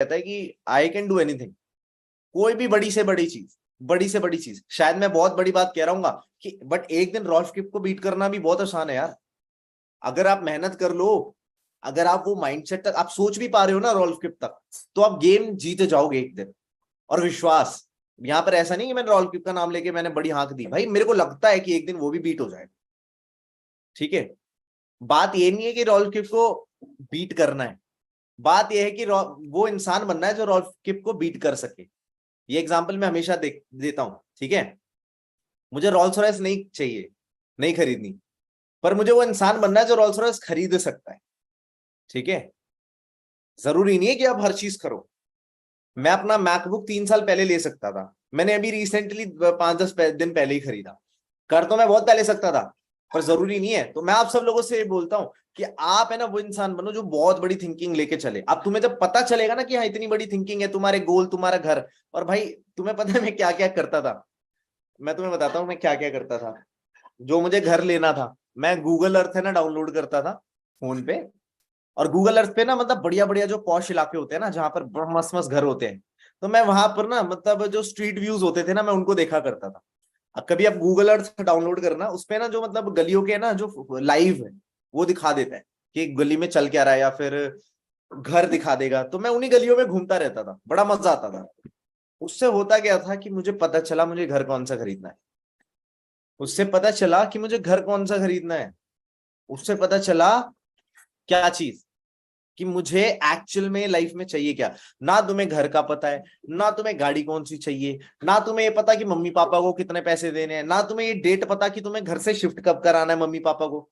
कहता है कि आई कैन डू एनीथिंग, कोई भी बड़ी से बड़ी चीज, बड़ी से बड़ी चीज। शायद मैं बहुत बड़ी बात कह रहा हूँ कि बट एक दिन रॉल्फ किप को बीट करना भी बहुत आसान है यार, अगर आप मेहनत कर लो। अगर आप वो माइंडसेट तक आप सोच भी पा रहे हो ना रॉल्फ किप तक, तो आप गेम जीते जाओगे एक दिन। और विश्वास, यहां पर ऐसा नहीं कि मैंने रॉल्फ किप का नाम लेके मैंने बड़ी हांक दी, भाई मेरे को लगता है कि एक दिन वो भी बीट हो जाएगा। ठीक है, बात ये नहीं है कि रॉल्फ किप को बीट करना है, बात यह है कि वो इंसान बनना है जो रॉल्फ किप को बीट कर सके। ये एग्जांपल मैं हमेशा देता हूं। ठीक है, मुझे रॉल्स रॉयस नहीं चाहिए, नहीं खरीदनी, पर मुझे वो इंसान बनना है जो रॉल्स रॉयस खरीद सकता है। ठीक है, जरूरी नहीं है कि आप हर चीज करो। मैं अपना मैकबुक 3 साल पहले ले सकता था, मैंने अभी रिसेंटली 5-10 दिन पहले ही खरीदा। कर तो मैं बहुत पहले सकता था, पर जरूरी नहीं है। तो मैं आप सब लोगों से बोलता हूं कि आप है ना वो इंसान बनो जो बहुत बड़ी थिंकिंग लेके चले। अब तुम्हें जब पता चलेगा ना कि हाँ इतनी बड़ी थिंकिंग है, तुम्हारे गोल, तुम्हारा घर। और भाई तुम्हें पता है मैं क्या क्या करता था, मैं तुम्हें बताता हूँ मैं क्या क्या करता था। जो मुझे घर लेना था, मैं गूगल अर्थ है ना डाउनलोड करता था फोन पे। और गूगल अर्थ पे ना मतलब बढ़िया बढ़िया जो पॉश इलाके होते हैं ना, जहां पर मस्त मस्त घर होते हैं, तो मैं वहां पर ना मतलब जो स्ट्रीट व्यूज होते थे ना, मैं उनको देखा करता था। अब कभी आप गूगल अर्थ डाउनलोड करना, उसपे ना जो मतलब गलियों के ना जो लाइव है वो दिखा देता है कि गली में चल क्या रहा है, या फिर घर दिखा देगा। तो मैं उन्हीं गलियों में घूमता रहता था, बड़ा मजा आता था। उससे होता क्या था कि मुझे पता चला मुझे घर कौन सा खरीदना है, उससे पता चला कि मुझे घर कौन सा खरीदना है, उससे पता चला क्या चीज, कि मुझे एक्चुअल में लाइफ में चाहिए क्या। ना तुम्हें घर का पता है, ना तुम्हें गाड़ी कौन सी चाहिए, ना तुम्हें ये पता कि मम्मी पापा को कितने पैसे देने हैं, ना तुम्हें ये डेट पता कि तुम्हें घर से शिफ्ट कब कराना है मम्मी पापा को।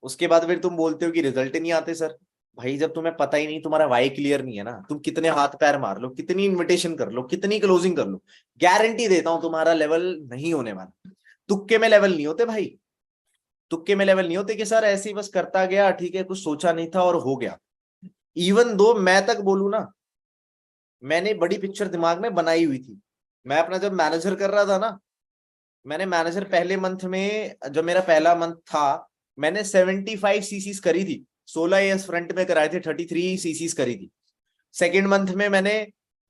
उसके बाद फिर तुम बोलते हो कि रिजल्ट ही नहीं आते सर। भाई जब तुम्हें पता ही नहीं, तुम्हारा वाई क्लियर नहीं है ना, तुम कितने हाथ पैर मार लो, कितनी इन्विटेशन कर लो, कितनी क्लोजिंग कर लो, गारंटी देता हूं तुम्हारा लेवल नहीं होने वाला। तुक्के में लेवल नहीं होते भाई, तुक्के में लेवल नहीं होते कि सर ऐसे ही बस करता गया, ठीक है, कुछ सोचा नहीं था और हो गया। इवन दो मैं तक बोलू ना, मैंने बड़ी पिक्चर दिमाग में बनाई हुई थी। मैं अपना जब मैनेजर कर रहा था ना, मैंने मैनेजर पहले मंथ में, जब मेरा पहला मंथ था, मैंने 75 सीसीज करी थी। 16 ईयर्स फ्रंट में कराए थे, 33 सीसीज करी थी। सेकेंड मंथ में मैंने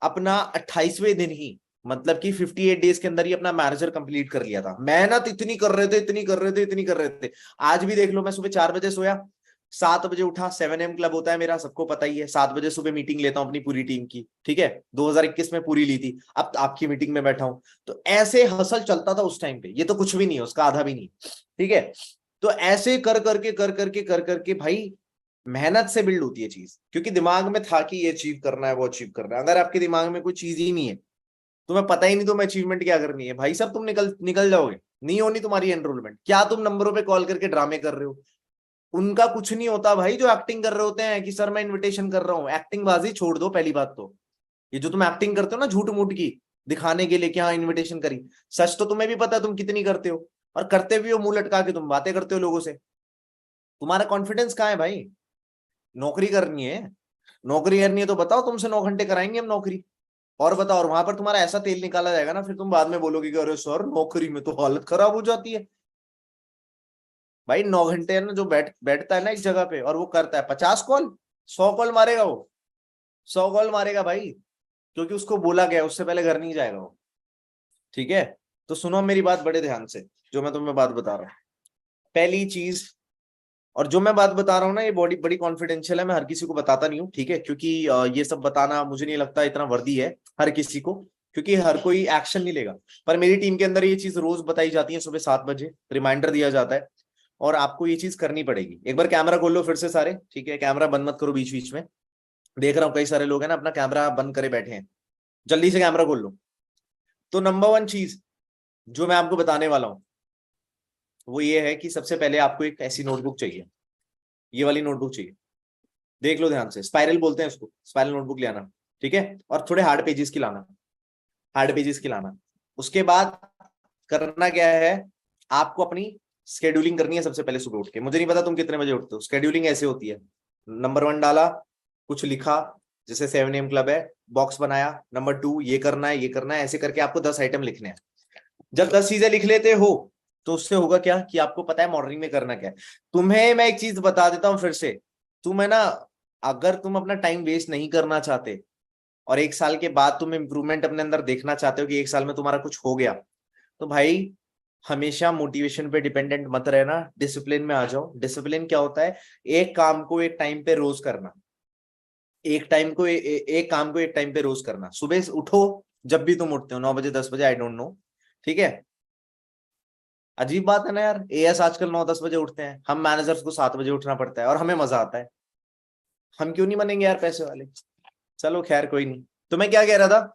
अपना 28वें दिन ही, मतलब कि 58 डेज के अंदर ही अपना मैनेजर कंप्लीट कर लिया था। मेहनत इतनी कर रहे थे, इतनी कर रहे थे, इतनी कर रहे थे। आज भी देख लो, मैं सुबह 4 बजे सोया, 7 बजे उठा। 7 AM क्लब होता है मेरा, सबको पता ही है। 7 बजे सुबह मीटिंग लेता हूँ अपनी पूरी टीम की। ठीक है, 2021 में पूरी ली थी, अब आपकी मीटिंग में बैठा हूं। तो ऐसे हसल चलता था उस टाइम पे, ये तो कुछ भी नहीं है, उसका आधा भी नहीं। ठीक है, तो ऐसे कर करके भाई मेहनत से बिल्ड होती है चीज, क्योंकि दिमाग में था कि ये अचीव करना है, वो अचीव करना है। अगर आपके दिमाग में कोई चीज ही नहीं है, तुम्हें पता ही नहीं तुम्हें अचीवमेंट क्या करनी है, भाई सब तुम निकल निकल जाओगे। नहीं होनी तुम्हारी एनरोलमेंट, क्या तुम नंबरों पे कॉल करके ड्रामे कर रहे हो? उनका कुछ नहीं होता भाई, जो एक्टिंग कर रहे होते हैं कि सर मैं इनविटेशन कर रहा हूँ। एक्टिंग बाजी छोड़ दो पहली बात तो। ये जो तुम एक्टिंग करते हो ना झूठ मूठ की, दिखाने के लिए कि हाँ इनविटेशन करी, सच तो तुम्हें भी पता है तुम कितनी करते हो। और करते भी हो मुंह लटका के, तुम बातें करते हो लोगों से। तुम्हारा कॉन्फिडेंस कहाँ है भाई? नौकरी करनी है, नौकरी करनी है तो बताओ, तुमसे 9 घंटे कराएंगे हम नौकरी। और बताओ, और वहां पर तुम्हारा ऐसा तेल निकाला जाएगा ना, फिर तुम बाद में बोलोगे कि अरे सर नौकरी में तो हालत खराब हो जाती है। भाई 9 घंटे है ना, जो बैठता है ना एक जगह पे और वो करता है 50 कॉल, 100 कॉल मारेगा वो, 100 कॉल मारेगा भाई, क्योंकि उसको बोला गया, उससे पहले घर नहीं जाएगा वो। ठीक है, तो सुनो मेरी बात बड़े ध्यान से, जो मैं तुम्हें बात बता रहा हूँ। पहली चीज, और जो मैं बात बता रहा हूँ ना, ये बड़ी बड़ी कॉन्फिडेंशियल है, मैं हर किसी को बताता नहीं हूँ। ठीक है, क्योंकि ये सब बताना मुझे नहीं लगता इतना वर्दी है हर किसी को, क्योंकि हर कोई एक्शन नहीं लेगा। पर मेरी टीम के अंदर ये चीज रोज बताई जाती है, सुबह 7 बजे रिमाइंडर दिया जाता है। और आपको ये चीज करनी पड़ेगी। एक बार कैमरा खोल लो फिर से सारे, ठीक है, कैमरा बंद मत करो बीच बीच में। देख रहा हूँ कई सारे लोग हैं ना अपना कैमरा बंद करे बैठे हैं, जल्दी से कैमरा खोल लो। तो नंबर वन चीज जो मैं आपको बताने वाला हूँ, वो ये है कि सबसे पहले आपको एक ऐसी नोटबुक चाहिए, ये वाली नोटबुक चाहिए। देख लो ध्यान से, स्पाइरल बोलते हैं उसको, स्पाइरल नोटबुक ले आना। ठीक है, और थोड़े हार्ड पेजेस की लाना, हार्ड पेजेस की लाना। उसके बाद करना क्या है, आपको अपनी स्केड्यूलिंग करनी है सबसे पहले सुबह उठ के। मुझे नहीं पता तुम कितने बजे उठते हो, स्केड्यूलिंग ऐसे होती है। नंबर 1 डाला, कुछ लिखा, जैसे 7 AM क्लब है, बॉक्स बनाया। नंबर 2 ये करना है, ये करना है, ऐसे करके आपको 10 आइटम लिखने हैं। जब 10 चीजें लिख लेते हो, तो उससे होगा क्या कि आपको पता है मॉर्निंग में करना क्या है। तुम्हें मैं एक चीज बता देता हूँ फिर से, तुम है ना, अगर तुम अपना टाइम वेस्ट नहीं करना चाहते, और 1 साल के बाद तुम इंप्रूवमेंट अपने अंदर देखना चाहते हो कि 1 साल में तुम्हारा कुछ हो गया, तो भाई हमेशा मोटिवेशन पे डिपेंडेंट मत रहना, डिसिप्लिन में आ जाओ। डिसिप्लिन क्या होता है? एक काम को एक टाइम पे रोज करना, एक काम को एक टाइम पे रोज करना। सुबह उठो, जब भी तुम उठते हो 9 बजे 10 बजे, आई डोंट नो, ठीक है। अजीब बात है ना यार, एएस आजकल 9-10 बजे उठते हैं, हम मैनेजर्स को 7 बजे उठना पड़ता है और हमें मजा आता है। हम क्यों नहीं बनेंगे यार पैसे वाले? चलो खैर कोई नहीं। तो मैं क्या कह रहा था,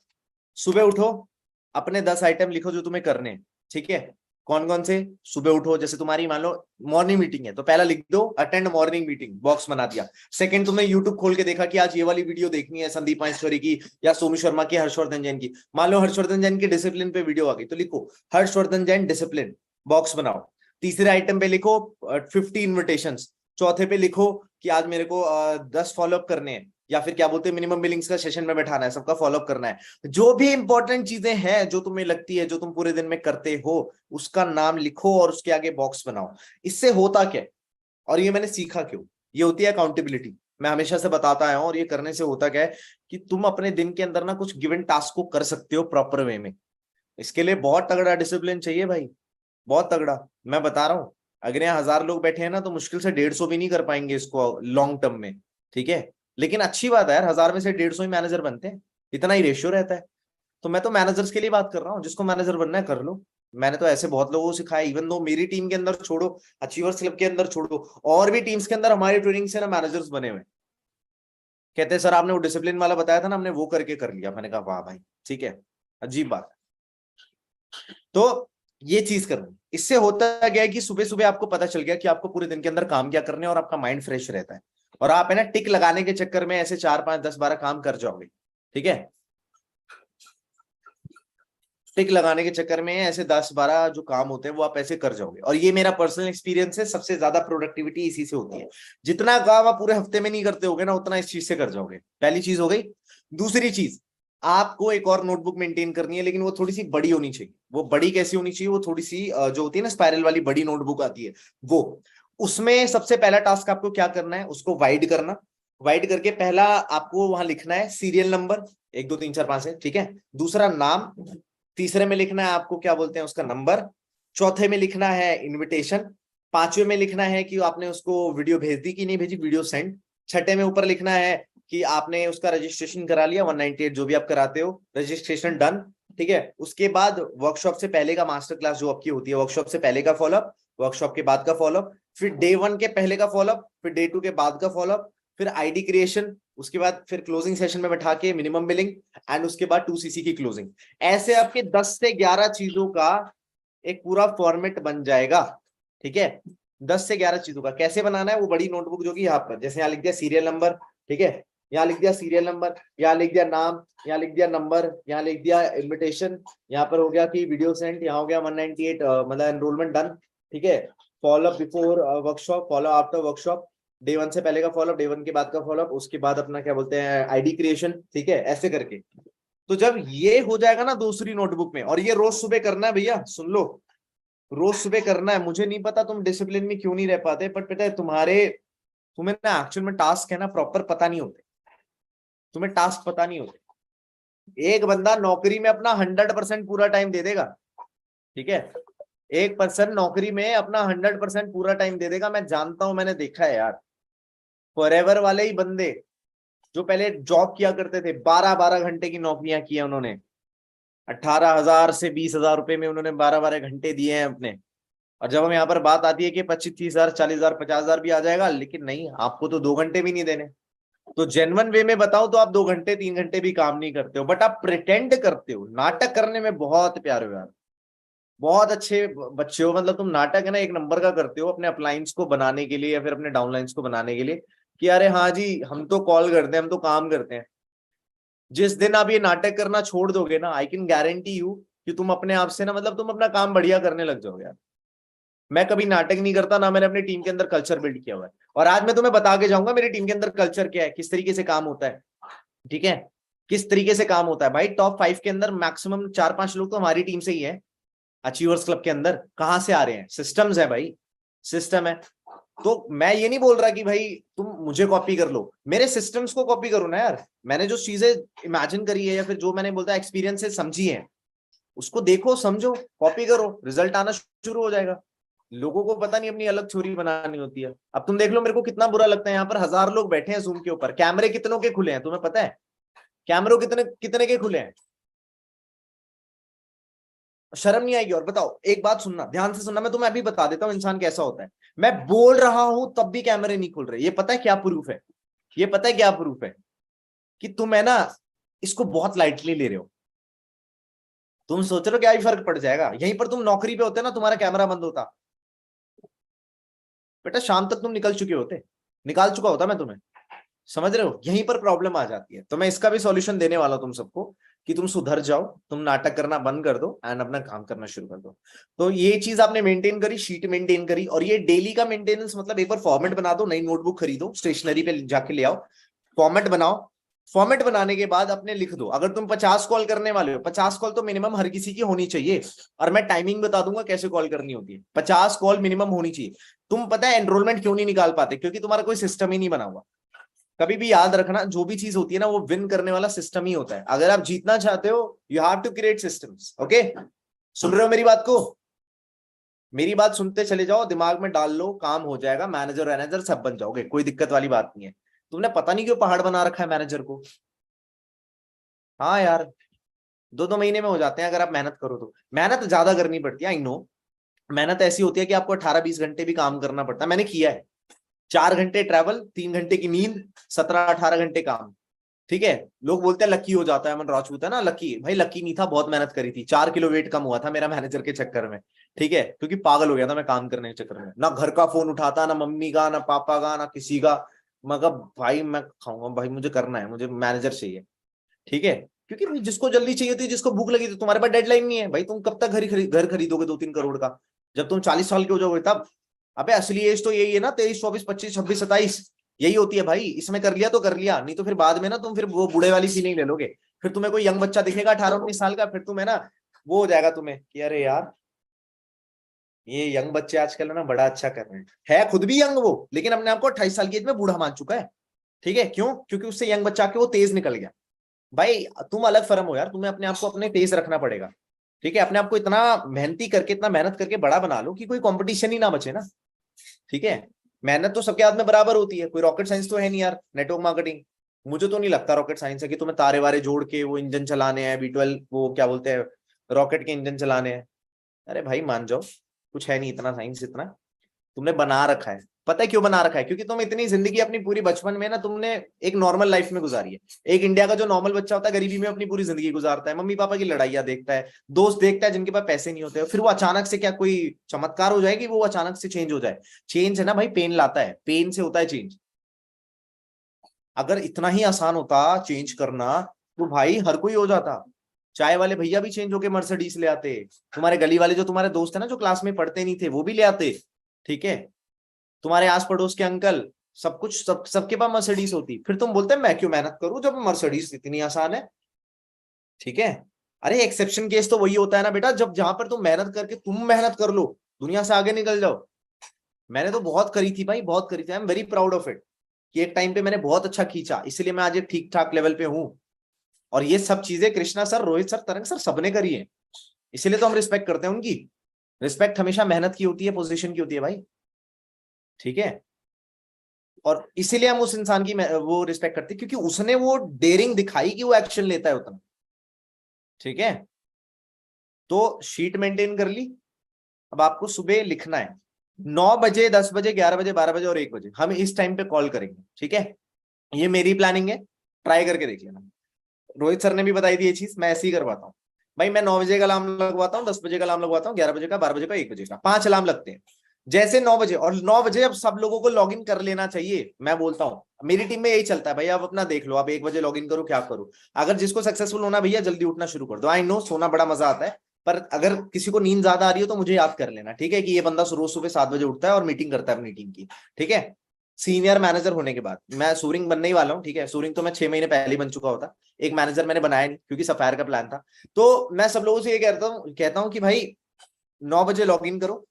सुबह उठो, अपने 10 आइटम लिखो जो तुम्हें करने हैं, ठीक है। कौन कौन से? सुबह उठो, जैसे तुम्हारी मान लो मॉर्निंग मीटिंग है तो पहला लिख दो अटेंड मॉर्निंग मीटिंग, बॉक्स बना दिया। सेकंड, तुमने यूट्यूब खोल के देखा कि आज ये वाली वीडियो देखनी है संदीप माहेश्वरी की या सोनू शर्मा की, हर्षवर्धन जैन की। मान लो हर्षवर्धन जैन की डिसिप्लिन पे वीडियो आ गई तो लिखो हर्षवर्धन जैन डिसिप्लिन, बॉक्स बनाओ। तीसरे आइटम पे लिखो 50 इन्विटेशन। चौथे पे लिखो कि आज मेरे को 10 फॉलोअप करने हैं, या फिर क्या बोलते हैं मिनिमम बिलिंग्स का सेशन में बैठाना है, सबका फॉलोअप करना है। जो भी इंपॉर्टेंट चीजें हैं जो तुम्हें लगती है जो तुम पूरे दिन में करते हो, उसका नाम लिखो और उसके आगे बॉक्स बनाओ। इससे होता क्या है, और ये मैंने सीखा क्यों, ये होती है अकाउंटेबिलिटी। मैं हमेशा से बताता आया हूं, और ये करने से होता क्या है कि तुम अपने दिन के अंदर ना कुछ गिवन टास्क को कर सकते हो प्रॉपर वे में। इसके लिए बहुत तगड़ा डिसिप्लिन चाहिए भाई, बहुत तगड़ा। मैं बता रहा हूं, अगर यहाँ 1000 लोग बैठे हैं ना तो मुश्किल से 150 भी नहीं कर पाएंगे इसको लॉन्ग टर्म में, ठीक है। लेकिन अच्छी बात है यार, 1000 में से 150 ही मैनेजर बनते हैं, इतना ही रेशियो रहता है। तो मैं तो मैनेजर्स के लिए बात कर रहा हूँ, जिसको मैनेजर बनना है कर लो। मैंने तो ऐसे बहुत लोगों को सिखाया, इवन दो मेरी टीम के अंदर छोड़ो, अचीवर्स क्लब के अंदर छोड़ो, और भी टीम्स के अंदर हमारी ट्रेनिंग से ना मैनेजर्स बने हुए। कहते हैं सर आपने वो डिसिप्लिन वाला बताया था ना, हमने वो करके कर लिया। मैंने कहा वाह भाई, ठीक है, अजीब बात है। तो ये चीज करनी, इससे होता गया है कि सुबह सुबह आपको पता चल गया कि आपको पूरे दिन के अंदर काम क्या करने हैं, और आपका माइंड फ्रेश रहता है। और आप है ना टिक लगाने के चक्कर में ऐसे 4 5 10 12 काम कर जाओगे, ठीक है। टिक लगाने के चक्कर में ऐसे 10 12 जो काम होते हैं वो आप ऐसे कर जाओगे। और ये मेरा पर्सनल एक्सपीरियंस है, सबसे ज्यादा प्रोडक्टिविटी इसी से होती है। जितना काम आप पूरे हफ्ते में नहीं करते होगे ना, उतना इस चीज से कर जाओगे। पहली चीज हो गई। दूसरी चीज, आपको एक और नोटबुक मेंटेन करनी है, लेकिन वो थोड़ी सी बड़ी होनी चाहिए। वो बड़ी कैसी होनी चाहिए? वो थोड़ी सी जो होती है ना स्पाइरल वाली बड़ी नोटबुक आती है वो। उसमें सबसे पहला टास्क आपको क्या करना है, उसको वाइड करना। वाइड करके पहला आपको वहां लिखना है सीरियल नंबर 1 2 3 4 5 है, ठीक है। दूसरा नाम। तीसरे में लिखना है आपको क्या बोलते हैं उसका नंबर। चौथे में लिखना है इनविटेशन। पांचवे में लिखना है कि आपने उसको वीडियो भेज दी कि नहीं भेजी, वीडियो सेंड। छठे में ऊपर लिखना है कि आपने उसका रजिस्ट्रेशन करा लिया, 198 जो भी आप कराते हो, रजिस्ट्रेशन डन, ठीक है। उसके बाद वर्कशॉप से पहले का मास्टर क्लास जो आपकी होती है, वर्कशॉप से पहले का फॉलोअप, वर्कशॉप के बाद का फॉलोअप, फिर डे 1 के पहले का फॉलोअप, फिर डे 2 के बाद का फॉलोअप, फिर आईडी क्रिएशन, उसके बाद फिर क्लोजिंग सेशन में बैठा के मिनिमम बिलिंग, एंड उसके बाद 2cc की क्लोजिंग। ऐसे आपके 10 से 11 चीजों का एक पूरा फॉर्मेट बन जाएगा, ठीक है। 10 से 11 चीजों का कैसे बनाना है, वो बड़ी नोटबुक जो कि यहाँ पर, जैसे यहाँ लिख दिया सीरियल नंबर, ठीक है। यहाँ लिख दिया सीरियल नंबर, यहाँ लिख दिया नाम, यहाँ लिख दिया नंबर, यहाँ लिख दिया इन्विटेशन, यहाँ पर हो गया कि वीडियो सेंड, यहाँ हो गया 198 मतलब एनरोलमेंट डन, ठीक है। Follow up before workshop, follow after workshop, day 1 से पहले का फॉलोअप, डे 1 के बाद का फॉलोअप, उसके बाद अपना क्या बोलते हैं आईडी क्रिएशन, ठीक है, ऐसे करके। तो जब ये हो जाएगा ना दूसरी नोटबुक में, और ये रोज सुबह करना है भैया, सुन लो, रोज सुबह करना है। मुझे नहीं पता तुम डिसिप्लिन में क्यों नहीं रह पाते, पर पता है तुम्हें ना एक्चुअल में टास्क है ना प्रॉपर पता नहीं होते, तुम्हें टास्क पता नहीं होते। एक बंदा नौकरी में अपना 100% पूरा टाइम दे देगा, ठीक है। एक पर्सन नौकरी में अपना 100% पूरा टाइम दे देगा, मैं जानता हूं, मैंने देखा है यार। फॉरएवर वाले ही बंदे जो पहले जॉब किया करते थे, 12 12 घंटे की नौकरियां की है उन्होंने, 18,000 से 20,000 रुपए में उन्होंने 12 12 घंटे दिए हैं अपने। और जब हम यहाँ पर बात आती है कि 25 30 हजार 40,000 50,000 भी आ जाएगा, लेकिन नहीं, आपको तो 2 घंटे भी नहीं देने। तो जेन्युइन वे में बताओ तो आप 2 घंटे 3 घंटे भी काम नहीं करते हो, बट आप प्रिटेंड करते हो। नाटक करने में बहुत प्यारे हो यार, बहुत अच्छे बच्चे हो। मतलब तुम नाटक है ना एक नंबर का करते हो अपने अपलाइंस को बनाने के लिए या फिर अपने डाउनलाइंस को बनाने के लिए, कि अरे हाँ जी हम तो कॉल करते हैं, हम तो काम करते हैं। जिस दिन आप ये नाटक करना छोड़ दोगे ना, आई कैन गारंटी यू कि तुम अपने आप से ना मतलब तुम अपना काम बढ़िया करने लग जाओगे यार। मैं कभी नाटक नहीं करता ना, मैंने अपनी टीम के अंदर कल्चर बिल्ड किया हुआ है। और आज मैं तुम्हें बता के जाऊंगा मेरी टीम के अंदर कल्चर क्या है, किस तरीके से काम होता है, ठीक है। किस तरीके से काम होता है भाई। टॉप 5 के अंदर मैक्सिमम 4 5 लोग तो हमारी टीम से ही है। अचीवर्स क्लब के अंदर कहां से आ रहे हैं? सिस्टम्स है भाई, सिस्टम है। तो मैं ये नहीं बोल रहा कि भाई तुम मुझे कॉपी कर लो, मेरे सिस्टम्स को कॉपी करो ना यार। मैंने जो चीजें इमेजिन करी है या फिर जो मैंने बोलता एक्सपीरियंस से समझी है, उसको देखो समझो कॉपी करो, रिजल्ट आना शुरू हो जाएगा। लोगों को पता नहीं अपनी अलग थ्योरी बनानी होती है। अब तुम देख लो मेरे को कितना बुरा लगता है, यहाँ पर 1000 लोग बैठे हैं जूम के ऊपर, कैमरे कितनों के खुले हैं तुम्हें पता है? कैमरों कितने कितने के खुले हैं? शर्म नहीं आएगी? और बताओ एक बात सुनना, ध्यान से सुनना, मैं तुम्हें अभी बता देता हूँ इंसान कैसा होता है। मैं बोल रहा हूं तब भी कैमरे नहीं खुल रहे, ये पता है क्या प्रूफ है? ये पता है क्या प्रूफ है? कि तुम है ना इसको बहुत लाइटली ले रहे हो। तुम सोच रहे हो क्या ही फर्क पड़ जाएगा, यहीं पर तुम नौकरी पे होते ना तुम्हारा कैमरा बंद होता, बेटा शाम तक तुम निकल चुके होते, निकाल चुका होता मैं तुम्हें। समझ रहे हो? यहीं पर प्रॉब्लम आ जाती है। तो मैं इसका भी सॉल्यूशन देने वाला हूं तुम सबको, कि तुम सुधर जाओ, तुम नाटक करना बंद कर दो एंड अपना काम करना शुरू कर दो। तो ये चीज आपने मेंटेन करी, शीट मेंटेन करी, और ये डेली का मेंटेनेंस मतलब एक बार फॉर्मेट बना दो, नई नोटबुक खरीदो, स्टेशनरी पे जाके ले आओ, फॉर्मेट बनाओ। फॉर्मेट बनाने के बाद अपने लिख दो, अगर तुम 50 कॉल करने वाले हो, 50 कॉल तो मिनिमम हर किसी की होनी चाहिए। और मैं टाइमिंग बता दूंगा कैसे कॉल करनी होती है, 50 कॉल मिनिमम होनी चाहिए। तुम पता है एनरोलमेंट क्यों नहीं निकाल पाते? क्योंकि तुम्हारा कोई सिस्टम ही नहीं बना हुआ। कभी भी याद रखना, जो भी चीज होती है ना वो विन करने वाला सिस्टम ही होता है। अगर आप जीतना चाहते हो, you have to create systems. Okay, सुन रहे हो मेरी बात को? मेरी बात सुनते चले जाओ, दिमाग में डाल लो, काम हो जाएगा, मैनेजर वैनेजर सब बन जाओगे, कोई दिक्कत वाली बात नहीं है। तुमने पता नहीं क्यों पहाड़ बना रखा है मैनेजर को। हाँ यार, 2-2 महीने में हो जाते हैं अगर आप मेहनत करो तो। मेहनत ज्यादा करनी पड़ती है, आई नो। मेहनत ऐसी होती है कि आपको 18-20 घंटे भी काम करना पड़ता है, मैंने किया है। 4 घंटे ट्रैवल, 3 घंटे की नींद, 17-18 घंटे काम। ठीक है, लोग बोलते हैं लकी हो जाता है, अमन राजपूत है ना लकी, भाई लकी नहीं था, बहुत मेहनत करी थी। 4 किलो वेट कम हुआ था मेरा मैनेजर के चक्कर में। ठीक है, क्योंकि पागल हो गया था मैं काम करने के चक्कर में, ना घर का फोन उठाता, ना मम्मी का, ना पापा का, ना किसी का। मगर भाई मैं खाऊंगा भाई, मुझे करना है, मुझे मैनेजर चाहिए। ठीक है, क्योंकि भाई जिसको जल्दी चाहिए थी, जिसको भूख लगी थी, तुम्हारे पास डेडलाइन नहीं है भाई, तुम कब तक घर खरीदोगे 2-3 करोड़ का? जब तुम 40 साल के हो जाओगे तब। अबे असली एज तो यही है ना, 23, 24, 25, 26, 27, यही होती है भाई। इसमें कर लिया तो कर लिया, नहीं तो फिर बाद में ना तुम फिर वो बूढ़े वाली फीलिंग ले लोगे। फिर तुम्हें कोई यंग बच्चा दिखेगा 18-19 साल का, फिर तुम्हें ना वो हो जाएगा तुम्हें कि अरे यार ये यंग बच्चे आजकल है ना बड़ा अच्छा कर रहे हैं। है खुद भी यंग वो, लेकिन अपने आपको 28 साल की एज में बूढ़ा मान चुका है। ठीक है, क्यों? क्योंकि उससे यंग बच्चा के वो तेज निकल गया। भाई तुम अलग फर्म हो यार, तुम्हें अपने आप को अपने तेज रखना पड़ेगा। ठीक है, अपने आप को इतना मेहनती करके, इतना मेहनत करके बड़ा बना लो कि कोई कंपटीशन ही ना बचे ना। ठीक है, मेहनत तो सबके हाथ में बराबर होती है, कोई रॉकेट साइंस तो है नहीं यार, नेटवर्क मार्केटिंग। मुझे तो नहीं लगता रॉकेट साइंस है कि तुम्हें तारे वारे जोड़ के वो इंजन चलाने हैं, B12 वो क्या बोलते हैं, रॉकेट के इंजन चलाने हैं। अरे भाई मान जाओ, कुछ है नहीं इतना साइंस, इतना तुमने बना रखा है। पता है क्यों बना रखा है? क्योंकि तुम इतनी जिंदगी अपनी पूरी बचपन में ना तुमने एक नॉर्मल लाइफ में गुजारी है। एक इंडिया का जो नॉर्मल बच्चा होता है गरीबी में अपनी पूरी जिंदगी गुजारता है, मम्मी पापा की लड़ाइयां देखता है, दोस्त देखता है जिनके पास पैसे नहीं होते, फिर वो अचानक से क्या कोई चमत्कार हो जाएगी, वो अचानक से चेंज हो जाए? चेंज है ना भाई, पेन लाता है, पेन से होता है चेंज। अगर इतना ही आसान होता चेंज करना, तो भाई हर कोई हो जाता। चाय वाले भैया भी चेंज होके मर्सिडीज ले आते, तुम्हारे गली वाले जो तुम्हारे दोस्त है ना जो क्लास में पढ़ते नहीं थे वो भी ले आते। ठीक है, तुम्हारे आस पड़ोस के अंकल, सब कुछ सबके पास मर्सिडीज होती, फिर तुम बोलते मैं क्यों मेहनत करूं जब मर्सिडीज इतनी आसान है। ठीक है, अरे एक्सेप्शन केस तो वही होता है ना बेटा, जब जहां पर तुम मेहनत करके तुम मेहनत कर लो, दुनिया से आगे निकल जाओ। मैंने तो बहुत करी थी भाई, बहुत करी थी, I am very proud of it, कि एक टाइम पे मैंने बहुत अच्छा खींचा, इसलिए मैं आज एक ठीक ठाक लेवल पे हूँ। और ये सब चीजें कृष्णा सर, रोहित सर, तरंग सर सबने करी है, इसीलिए तो हम रिस्पेक्ट करते हैं उनकी। रिस्पेक्ट हमेशा मेहनत की होती है, पोजीशन की होती है भाई। ठीक है, और इसीलिए हम उस इंसान की वो रिस्पेक्ट करते हैं, क्योंकि उसने वो डेयरिंग दिखाई कि वो एक्शन लेता है उतना। ठीक है, तो शीट मेंटेन कर ली। अब आपको सुबह लिखना है, 9 बजे, 10 बजे, 11 बजे, 12 बजे और 1 बजे हम इस टाइम पे कॉल करेंगे। ठीक है, ये मेरी प्लानिंग है, ट्राई करके देख लेना। रोहित सर ने भी बताई थी ये चीज, मैं ऐसे ही करवाता हूँ भाई। मैं 9 बजे का अलार्म लगवाता हूँ, 10 बजे का अलार्म लगवाता हूँ, 11 बजे का, 12 बजे का, 1 बजे का, 5 अलार्म लगते हैं। जैसे 9 बजे, और 9 बजे अब सब लोगों को लॉग इन कर लेना चाहिए, मैं बोलता हूँ मेरी टीम में यही चलता है भाई। आप अपना देख लो, आप 1 बजे लॉग इन करो क्या करो। अगर जिसको सक्सेसफुल होना भैया जल्दी उठना शुरू कर दो, आई नो सोना बड़ा मजा आता है, पर अगर किसी को नींद ज्यादा आ रही हो तो मुझे याद कर लेना। ठीक है, कि ये बंदा रोज सुबह 7 बजे उठता है और मीटिंग करता है अपनी टीम की। ठीक है, सीनियर मैनेजर होने के बाद मैं सूरिंग बनने ही वाला हूँ। ठीक है, सूरिंग तो मैं 6 महीने पहले ही बन चुका होता, एक मैनेजर मैंने बनाया नहीं क्योंकि सफायर का प्लान था। तो मैं सब लोगों से ये कहता हूँ कि भाई 9 बजे लॉग इन करो,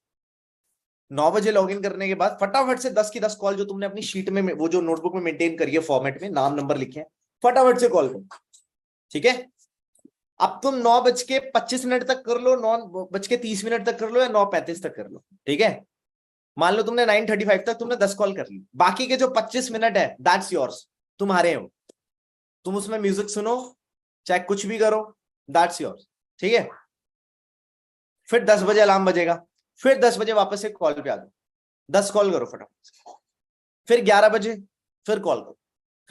9 बजे लॉग इन करने के बाद फटाफट से 10 की 10 कॉल जो तुमने अपनी शीट में वो जो नोटबुक में मेंटेन करी है फॉर्मेट में, नाम नंबर लिखे हैं, फटाफट से कॉल करो। ठीक है, अब तुम 9:25 तक कर लो, 9:30 तक कर लो, या 9:35 तक कर लो। ठीक है, मान लो तुमने 9:35 तक तुमने 10 कॉल कर ली, बाकी के जो 25 मिनट है दैट्स योर्स, तुम्हारे हो, तुम उसमें म्यूजिक सुनो चाहे कुछ भी करो, दैट्स योर्स। ठीक है, फिर 10 बजे अलार्म बजेगा, फिर 10 बजे वापस से कॉल पे आ जाओ, 10 कॉल करो फटाफट से। फिर 11 बजे फिर कॉल करो,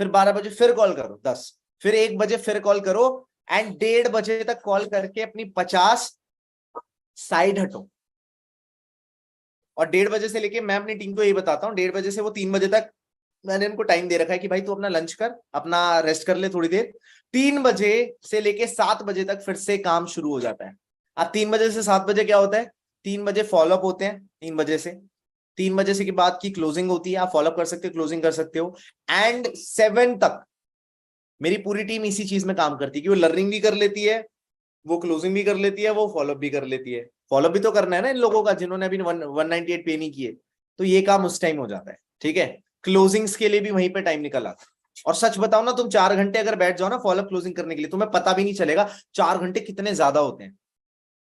फिर 12 बजे फिर कॉल करो 10, फिर 1 बजे फिर कॉल करो, एंड 1:30 बजे तक कॉल करके अपनी 50 साइड हटो। और 1:30 बजे से लेके मैं अपनी टीम को यही बताता हूँ, 1:30 बजे से वो 3 बजे तक मैंने उनको टाइम दे रखा है कि भाई तू अपना लंच कर, अपना रेस्ट कर ले थोड़ी देर। 3 बजे से लेके 7 बजे तक फिर से काम शुरू हो जाता है। अब 3 बजे से 7 बजे क्या होता है, 3 बजे फॉलोअप होते हैं, 3 बजे से के बाद की क्लोजिंग होती है, आप फॉलोअप कर सकते हो, क्लोजिंग कर सकते हो, एंड 7 तक मेरी पूरी टीम इसी चीज में काम करती है कि वो लर्निंग भी कर लेती है, वो क्लोजिंग भी कर लेती है, वो फॉलोअप भी कर लेती है। फॉलोअप भी तो करना है ना इन लोगों का जिन्होंने अभी 198 पे नहीं किए, तो ये काम उस टाइम हो जाता है। ठीक है, क्लोजिंग्स के लिए भी वहीं पे टाइम निकल आता है। और सच बताओ ना, तुम 4 घंटे अगर बैठ जाओ ना फॉलोअप क्लोजिंग करने के लिए, तुम्हें पता भी नहीं चलेगा 4 घंटे कितने ज्यादा होते हैं,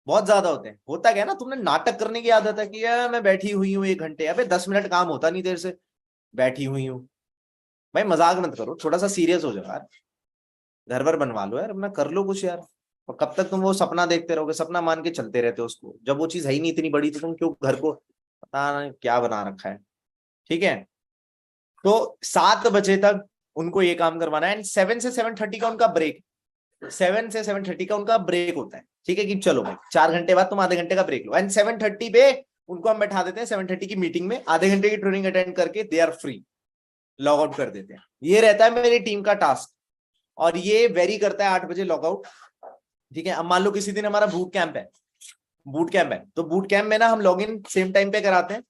बहुत ज्यादा होते हैं। होता क्या है ना, तुमने नाटक करने की आदत है कि यार मैं बैठी हुई हूँ 1 घंटे, अबे 10 मिनट काम होता नहीं देर से बैठी हुई हूँ। भाई मजाक मत करो, थोड़ा सा सीरियस हो जाओ यार, घर भर बनवा लो यार, अपना कर लो कुछ यार। और कब तक तुम वो सपना देखते रहोगे, सपना मान के चलते रहते हो उसको, जब वो चीज है ही नहीं इतनी बड़ी, तो तुम क्यों घर को पता नहीं क्या बना रखा है। ठीक है, तो 7 बजे तक उनको ये काम करवाना है, एंड 7 से 7:30 का उनका ब्रेक, 7 से 7:30 का उनका ब्रेक होता है। ठीक है कि चलो भाई 4 घंटे बाद तुम आधे घंटे का ब्रेक लो, एंड 7:30 पे उनको हम बैठा देते हैं 7:30 की मीटिंग में, आधे घंटे की ट्रेनिंग अटेंड करके दे आर फ्री, लॉग आउट कर देते हैं। ये रहता है मेरी टीम का टास्क, और ये वेरी करता है 8 बजे लॉग आउट। ठीक है, अब मान लो किसी दिन हमारा बूट कैंप है, तो बूट कैंप में ना हम लॉग इन सेम टाइम पे कराते हैं।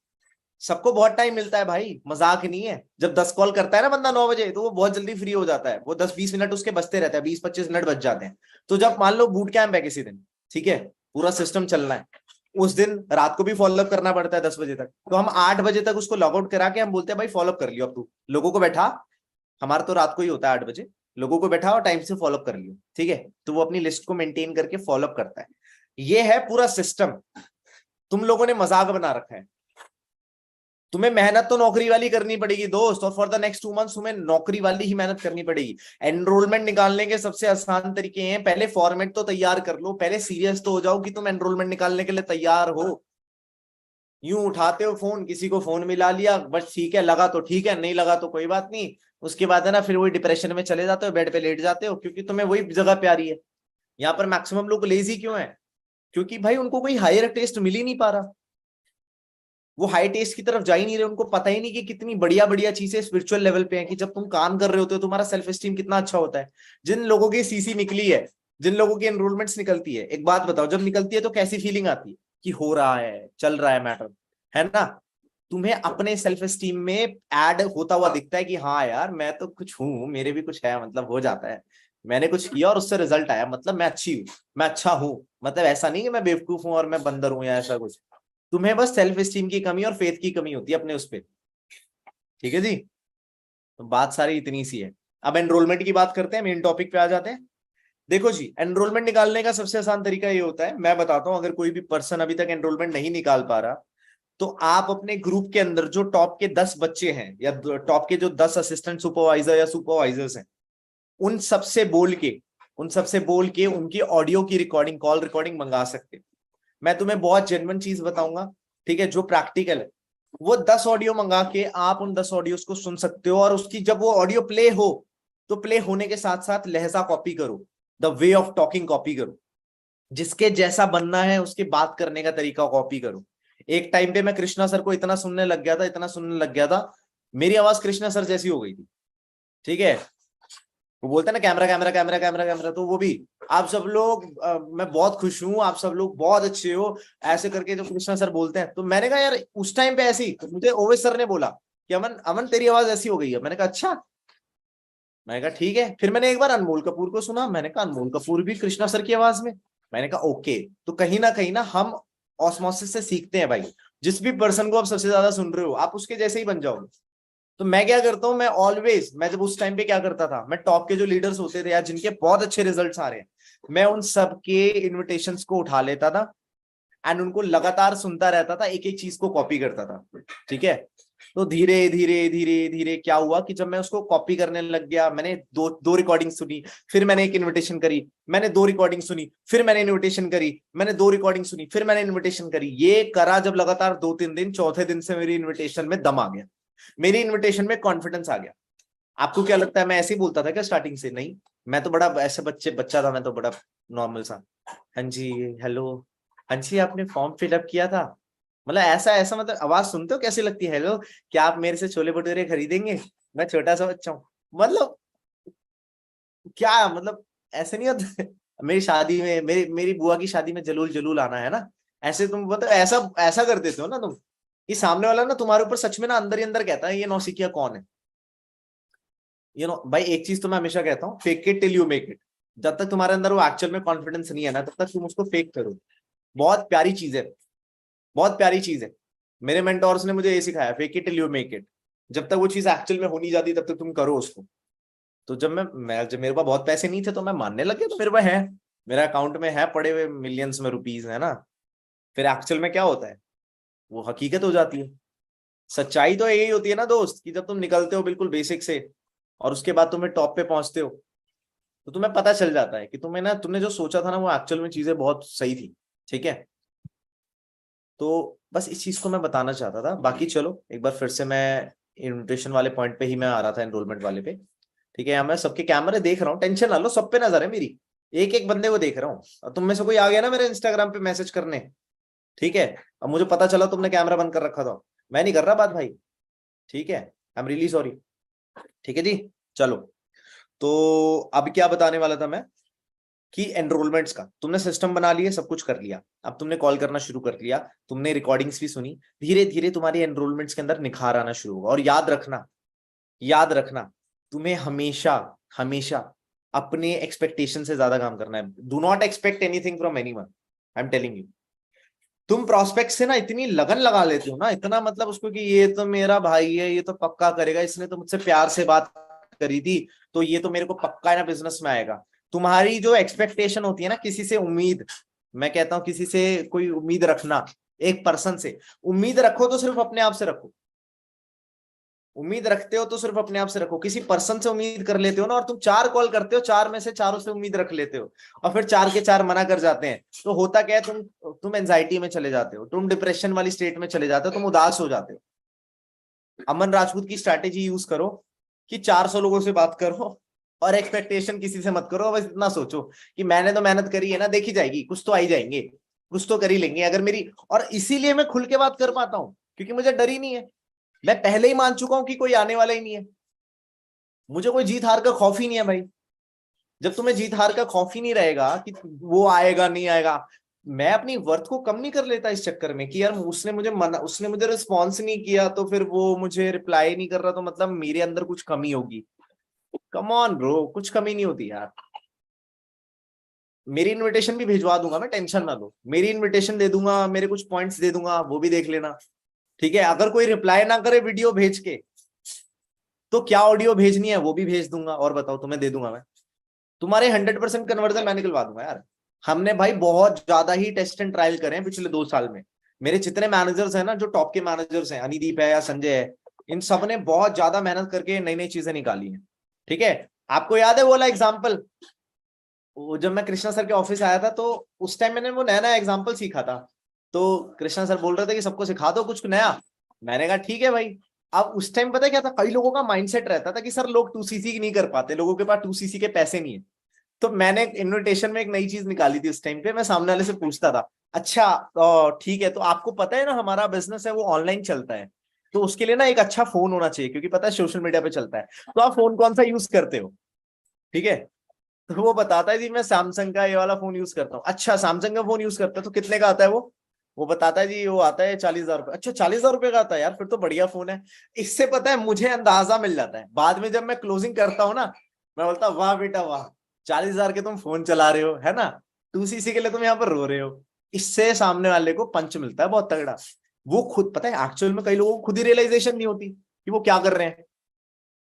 सबको बहुत टाइम मिलता है भाई, मजाक नहीं है। जब 10 कॉल करता है ना बंदा 9 बजे, तो वो बहुत जल्दी फ्री हो जाता है, वो 10-20 मिनट उसके बचते रहता है, 20-25 मिनट बच जाते हैं। तो जब मान लो बूट कैंप है किसी दिन, ठीक है, पूरा सिस्टम चलना है, उस दिन रात को भी फॉलोअप करना पड़ता है 10 बजे तक, तो हम 8 बजे तक उसको लॉग आउट करा के हम बोलते हैं भाई फॉलोअप कर लियो, अब तू लोगों को बैठा, हमारा तो रात को ही होता है 8 बजे, लोगों को बैठा और टाइम से फॉलोअप कर लियो। ठीक है, तो वो अपनी लिस्ट को मेंटेन करके फॉलोअप करता है। ये है पूरा सिस्टम, तुम लोगों ने मजाक बना रखा है। तुम्हें मेहनत तो नौकरी वाली करनी पड़ेगी दोस्त, और फॉर द नेक्स्ट 2 मंथ्स तुम्हें नौकरी वाली ही मेहनत करनी पड़ेगी। एनरोलमेंट निकालने के सबसे आसान तरीके हैं, पहले फॉर्मेट तो तैयार कर लो, पहले सीरियस तो हो जाओ कि तुम एनरोलमेंट निकालने के लिए तैयार हो। यूं उठाते हो फोन, किसी को फोन मिला लिया, बस ठीक है, लगा तो ठीक है, नहीं लगा तो कोई बात नहीं। उसके बाद है ना फिर वही डिप्रेशन में चले जाते हो, बेड पे लेट जाते हो, क्योंकि तुम्हें वही जगह प्यारी है। यहाँ पर मैक्सिमम लोग लेजी क्यों है, क्योंकि भाई उनको कोई हायर टेस्ट मिल ही नहीं पा रहा, वो हाई टेस्ट की तरफ जा ही नहीं रहे, उनको पता ही नहीं कि कितनी बढ़िया बढ़िया चीजें स्पिरिचुअल लेवल पे हैं, कि जब तुम काम कर रहे होते हो तुम्हारा सेल्फ एस्टीम कितना अच्छा होता है। जिन लोगों की सीसी निकली है, जिन लोगों की एनरोलमेंट्स निकलती है, एक बात बताओ, जब निकलती है तो कैसी फीलिंग आती है कि हो रहा है, चल रहा है मैटर, है ना। तुम्हें अपने सेल्फ एस्टीम में ऐड होता हुआ दिखता है कि हाँ यार मैं तो कुछ हूँ, मेरे भी कुछ है, मतलब हो जाता है, मैंने कुछ किया और उससे रिजल्ट आया, मतलब मैं अच्छी हूँ, मैं अच्छा हूँ, मतलब ऐसा नहीं कि मैं बेवकूफ हूँ और मैं बंदर हूँ या ऐसा कुछ। तुम्हें बस सेल्फ एस्टीम की कमी और फेथ की कमी होती है अपने उस पर। ठीक है जी, तो बात सारी इतनी सी है। अब एनरोलमेंट की बात करते हैं, मेन टॉपिक पे आ जाते हैं। देखो जी, एनरोलमेंट निकालने का सबसे आसान तरीका ये होता है, मैं बताता हूं, अगर कोई भी पर्सन अभी तक एनरोलमेंट नहीं निकाल पा रहा, तो आप अपने ग्रुप के अंदर जो टॉप के 10 बच्चे हैं, या टॉप के जो 10 असिस्टेंट सुपरवाइजर या सुपरवाइजर्स हैं, उन सबसे बोल के उनकी ऑडियो की रिकॉर्डिंग, कॉल रिकॉर्डिंग मंगा सकते हैं। मैं तुम्हें बहुत जेन्युइन चीज बताऊंगा, ठीक है, जो प्रैक्टिकल है। वो 10 ऑडियो मंगा के आप उन 10 ऑडियोज को सुन सकते हो, और उसकी जब वो ऑडियो प्ले हो, तो प्ले होने के साथ साथ लहजा कॉपी करो, the way of talking copy करो, जिसके जैसा बनना है उसके बात करने का तरीका कॉपी करो। एक टाइम पे मैं कृष्णा सर को इतना सुनने लग गया था, इतना सुनने लग गया था, मेरी आवाज कृष्णा सर जैसी हो गई थी। ठीक है, वो बोलते हैं ना camera camera camera camera camera, तो वो भी आप सब लोग मैं बहुत खुश हूं, आप सब लोग बहुत अच्छे हो, ऐसे करके जो कृष्णा सर बोलते हैं। तो मैंने कहा यार उस टाइम पे ऐसी, तो मुझे ओवेश सर ने बोला कि अमन अमन तेरी आवाज ऐसी हो गई है। मैंने कहा अच्छा, मैंने कहा ठीक है। फिर मैंने एक बार अनमोल कपूर को सुना, मैंने कहा अनमोल कपूर भी कृष्णा सर की आवाज में। मैंने कहा ओके, तो कहीं ना हम ऑस्मोसिस से सीखते हैं भाई। जिस भी पर्सन को आप सबसे ज्यादा सुन रहे हो आप उसके जैसे ही बन जाओगे। तो मैं क्या करता हूँ, मैं जब उस टाइम पे क्या करता था, मैं टॉप के जो लीडर्स होते थे यार जिनके बहुत अच्छे रिजल्ट्स आ रहे हैं, मैं उन सब के इन्विटेशंस को उठा लेता था एंड उनको लगातार सुनता रहता था, एक एक चीज को कॉपी करता था। ठीक है। तो धीरे धीरे धीरे धीरे क्या हुआ कि जब मैं उसको कॉपी करने लग गया, मैंने दो दो रिकॉर्डिंग सुनी, फिर मैंने एक इनविटेशन करी, मैंने दो रिकॉर्डिंग सुनी, फिर मैंने इनविटेशन करी, मैंने दो रिकॉर्डिंग सुनी, फिर मैंने इनविटेशन करी, ये करा जब लगातार 2-3 दिन, चौथे दिन से मेरी इन्विटेशन में दम आ गया, मेरी इन्विटेशन में कॉन्फिडेंस आ गया। आपको क्या लगता है मैं ऐसे ही बोलता था क्या स्टार्टिंग से? नहीं, मैं तो बड़ा ऐसे बच्चा था, मैं तो बड़ा नॉर्मल सा, हाँ जी हेलो, हाँ जी आपने फॉर्म फिलअप किया था, मतलब ऐसा ऐसा, मतलब आवाज सुनते हो कैसी लगती है, हेलो क्या आप मेरे से छोले भटूरे खरीदेंगे, मैं छोटा सा बच्चा हूँ, मतलब क्या मतलब, ऐसे नहीं होता मेरी शादी में, मेरी बुआ की शादी में जलूल जलूल आना है ना, ऐसे तुम मतलब ऐसा ऐसा कर देते हो ना तुम, कि सामने वाला ना तुम्हारे ऊपर सच में ना अंदर ही अंदर कहता है ये नौसिखिया कौन है। भाई एक चीज तो मैं हमेशा कहता हूँ, fake it till you make it. जब तक तुम्हारे अंदर वो एक्चुअल में कॉन्फिडेंस नहीं है ना, तब तक तुम उसको फेक करो। बहुत प्यारी चीज है, बहुत प्यारी चीज है। मेरे मेंटोर्स ने मुझे ये सिखाया, fake it till you make it. जब तक वो चीज एक्चुअल में हो नहीं जाती तब तक तुम करो उसको। तो जब मेरे पास बहुत पैसे नहीं थे तो मैं मानने लग गया, तो मेरे पास है, मेरा अकाउंट में है पड़े हुए मिलियंस में रुपीज, है ना। फिर एक्चुअल में क्या होता है, वो हकीकत हो जाती है। सच्चाई तो यही होती है ना दोस्त, कि जब तुम निकलते हो बिल्कुल बेसिक से और उसके बाद तुम्हें टॉप पे पहुंचते हो, तो तुम्हें पता चल जाता है कि तुमने जो सोचा था ना वो एक्चुअल में चीजें बहुत सही थी। ठीक है। तो बस इस चीज को मैं बताना चाहता था। बाकी चलो एक बार फिर से मैं इन्विटेशन वाले पॉइंट पे ही मैं आ रहा था, एनरोलमेंट वाले पे। ठीक है, यहाँ मैं सबके कैमरे देख रहा हूँ, टेंशन ना लो, सब पे नजर है मेरी, एक एक बंदे को देख रहा हूँ। और तुम में से कोई आ गया ना मेरे इंस्टाग्राम पे मैसेज करने, ठीक है, अब मुझे पता चला तुमने कैमरा बंद कर रखा था, मैं नहीं कर रहा बात भाई। ठीक है, आई एम रियली सॉरी। ठीक है जी। चलो, तो अब क्या बताने वाला था मैं, कि एनरोलमेंट्स का तुमने सिस्टम बना लिए, सब कुछ कर लिया, अब तुमने कॉल करना शुरू कर लिया, तुमने रिकॉर्डिंग्स भी सुनी, धीरे धीरे तुम्हारी एनरोलमेंट्स के अंदर निखार आना शुरू होगा। और याद रखना, याद रखना, तुम्हें हमेशा हमेशा अपने एक्सपेक्टेशन से ज्यादा काम करना है। Do not expect anything from anyone, I am telling you. तुम प्रोस्पेक्ट से ना इतनी लगन लगा लेते हो ना, इतना मतलब उसको, कि ये तो मेरा भाई है, ये तो पक्का करेगा, इसने तो मुझसे प्यार से बात करी थी, तो ये तो मेरे को पक्का है ना बिजनेस में आएगा। तुम्हारी जो एक्सपेक्टेशन होती है ना, किसी से उम्मीद, मैं कहता हूं किसी से कोई उम्मीद रखना, एक पर्सन से उम्मीद रखो तो सिर्फ अपने आप से रखो। उम्मीद रखते हो तो सिर्फ अपने आप से रखो। किसी पर्सन से उम्मीद कर लेते हो ना, और तुम 4 कॉल करते हो, 4 में से चारों से उम्मीद रख लेते हो, और फिर 4 के 4 मना कर जाते हैं, तो होता क्या है, तुम एंजाइटी में चले जाते हो, तुम डिप्रेशन वाली स्टेट में चले जाते हो, तुम उदास हो जाते हो। अमन राजपूत की स्ट्रैटेजी यूज करो, कि 400 लोगों से बात करो और एक्सपेक्टेशन किसी से मत करो, बस इतना सोचो कि मैंने तो मेहनत करी है ना, देखी जाएगी, कुछ तो आई जाएंगे, कुछ तो कर ही लेंगे अगर मेरी। और इसीलिए मैं खुल के बात कर पाता हूं, क्योंकि मुझे डर ही नहीं है। मैं पहले ही मान चुका हूं कि कोई आने वाला ही नहीं है। मुझे कोई जीत हार का खौफ ही नहीं है भाई। जब तुम्हें जीत हार का खौफ ही नहीं रहेगा कि वो आएगा नहीं आएगा, मैं अपनी वर्थ को कम नहीं कर लेता इस चक्कर में कि यार उसने मुझे रिस्पॉन्स नहीं किया, तो फिर वो मुझे रिप्लाई नहीं कर रहा, तो मतलब मेरे अंदर कुछ कमी होगी। कम ऑन ब्रो, कुछ कमी नहीं होती यार। मेरी इनविटेशन भी भिजवा दूंगा मैं, टेंशन ना लो, मेरी इनविटेशन दे दूंगा, मेरे कुछ पॉइंट्स दे दूंगा, वो भी देख लेना। ठीक है, अगर कोई रिप्लाई ना करे वीडियो भेज के, तो क्या ऑडियो भेजनी है वो भी भेज दूंगा, और बताओ तुम्हें दे दूंगा मैं। तुम्हारे 100% कन्वर्जन मैं निकलवा दूंगा यार। हमने भाई बहुत ज्यादा ही टेस्ट एंड ट्रायल करे हैं पिछले 2 साल में। मेरे जितने मैनेजर्स हैं ना, जो टॉप के मैनेजर्स हैं, अनिदीप है या संजय है, इन सब ने बहुत ज्यादा मेहनत करके नई नई चीजें निकाली हैं। ठीक है। आपको याद है वो वाला एग्जाम्पल, वो जब मैं कृष्णा सर के ऑफिस आया था, तो उस टाइम मैंने वो नया नया एग्जाम्पल सीखा था। तो कृष्णा सर बोल रहे थे कि सबको सिखा दो कुछ नया। मैंने कहा ठीक है भाई। अब उस टाइम पता है क्या था, कई लोगों का माइंडसेट रहता था कि सर लोग 2cc नहीं कर पाते, लोगों के पास 2cc के पैसे नहीं है। तो मैंने इनविटेशन में एक नई चीज निकाली थी उस टाइम पे, मैं सामने वाले से पूछता था, अच्छा ठीक है, तो आपको पता है ना हमारा बिजनेस है वो ऑनलाइन चलता है, तो उसके लिए ना एक अच्छा फोन होना चाहिए, क्योंकि पता है सोशल मीडिया पे चलता है, तो आप फोन कौन सा यूज करते हो? ठीक है। तो वो बताता है जी मैं सैमसंग का ये वाला फोन यूज करता हूँ। अच्छा सैमसंग का फोन यूज करता है, तो कितने का आता है वो बताता है जी वो आता है 40,000 रुपये। अच्छा 40,000 रुपये का आता है, यार फिर तो बढ़िया फोन है। इससे पता है मुझे अंदाजा मिल जाता है, बाद में जब मैं क्लोजिंग करता हूँ ना, मैं बोलता वाह बेटा वाह, 40,000 के तुम फोन चला रहे हो, है ना, 2cc के लिए तुम यहाँ पर रो रहे हो। इससे सामने वाले को पंच मिलता है बहुत तगड़ा, वो खुद, पता है एक्चुअल में कई लोगों को खुद ही रियलाइजेशन नहीं होती कि वो क्या कर रहे हैं,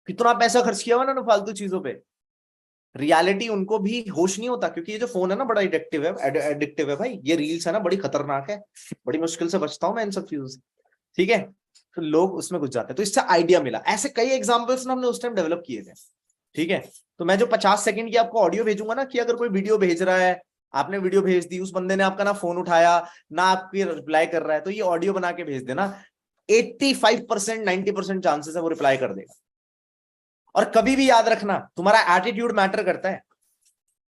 कितना पैसा खर्च किया हुआ ना फालतू चीजों पे। रियलिटी उनको भी होश नहीं होता, क्योंकि ये जो फोन है ना बड़ा एडिक्टिव है भाई, ये रील्स है ना बड़ी खतरनाक है, बड़ी मुश्किल से बचता हूं मैं इन सब चीजों से, ठीक है। तो लोग उसमें घुस जाते हैं, तो इससे आइडिया मिला, ऐसे कई एग्जांपल्स ना हमने उस टाइम डेवलप किए थे, ठीक है। तो मैं जो 50 सेकंड की आपको ऑडियो भेजूंगा ना, कि अगर कोई वीडियो भेज रहा है, आपने वीडियो भेज दी, उस बंदे ने आपका ना फोन उठाया ना आपकी रिप्लाई कर रहा है, तो ये ऑडियो बना के भेज देना, 85% 90% चांसेस है वो रिप्लाई कर देगा। और कभी भी याद रखना, तुम्हारा एटीट्यूड मैटर करता है।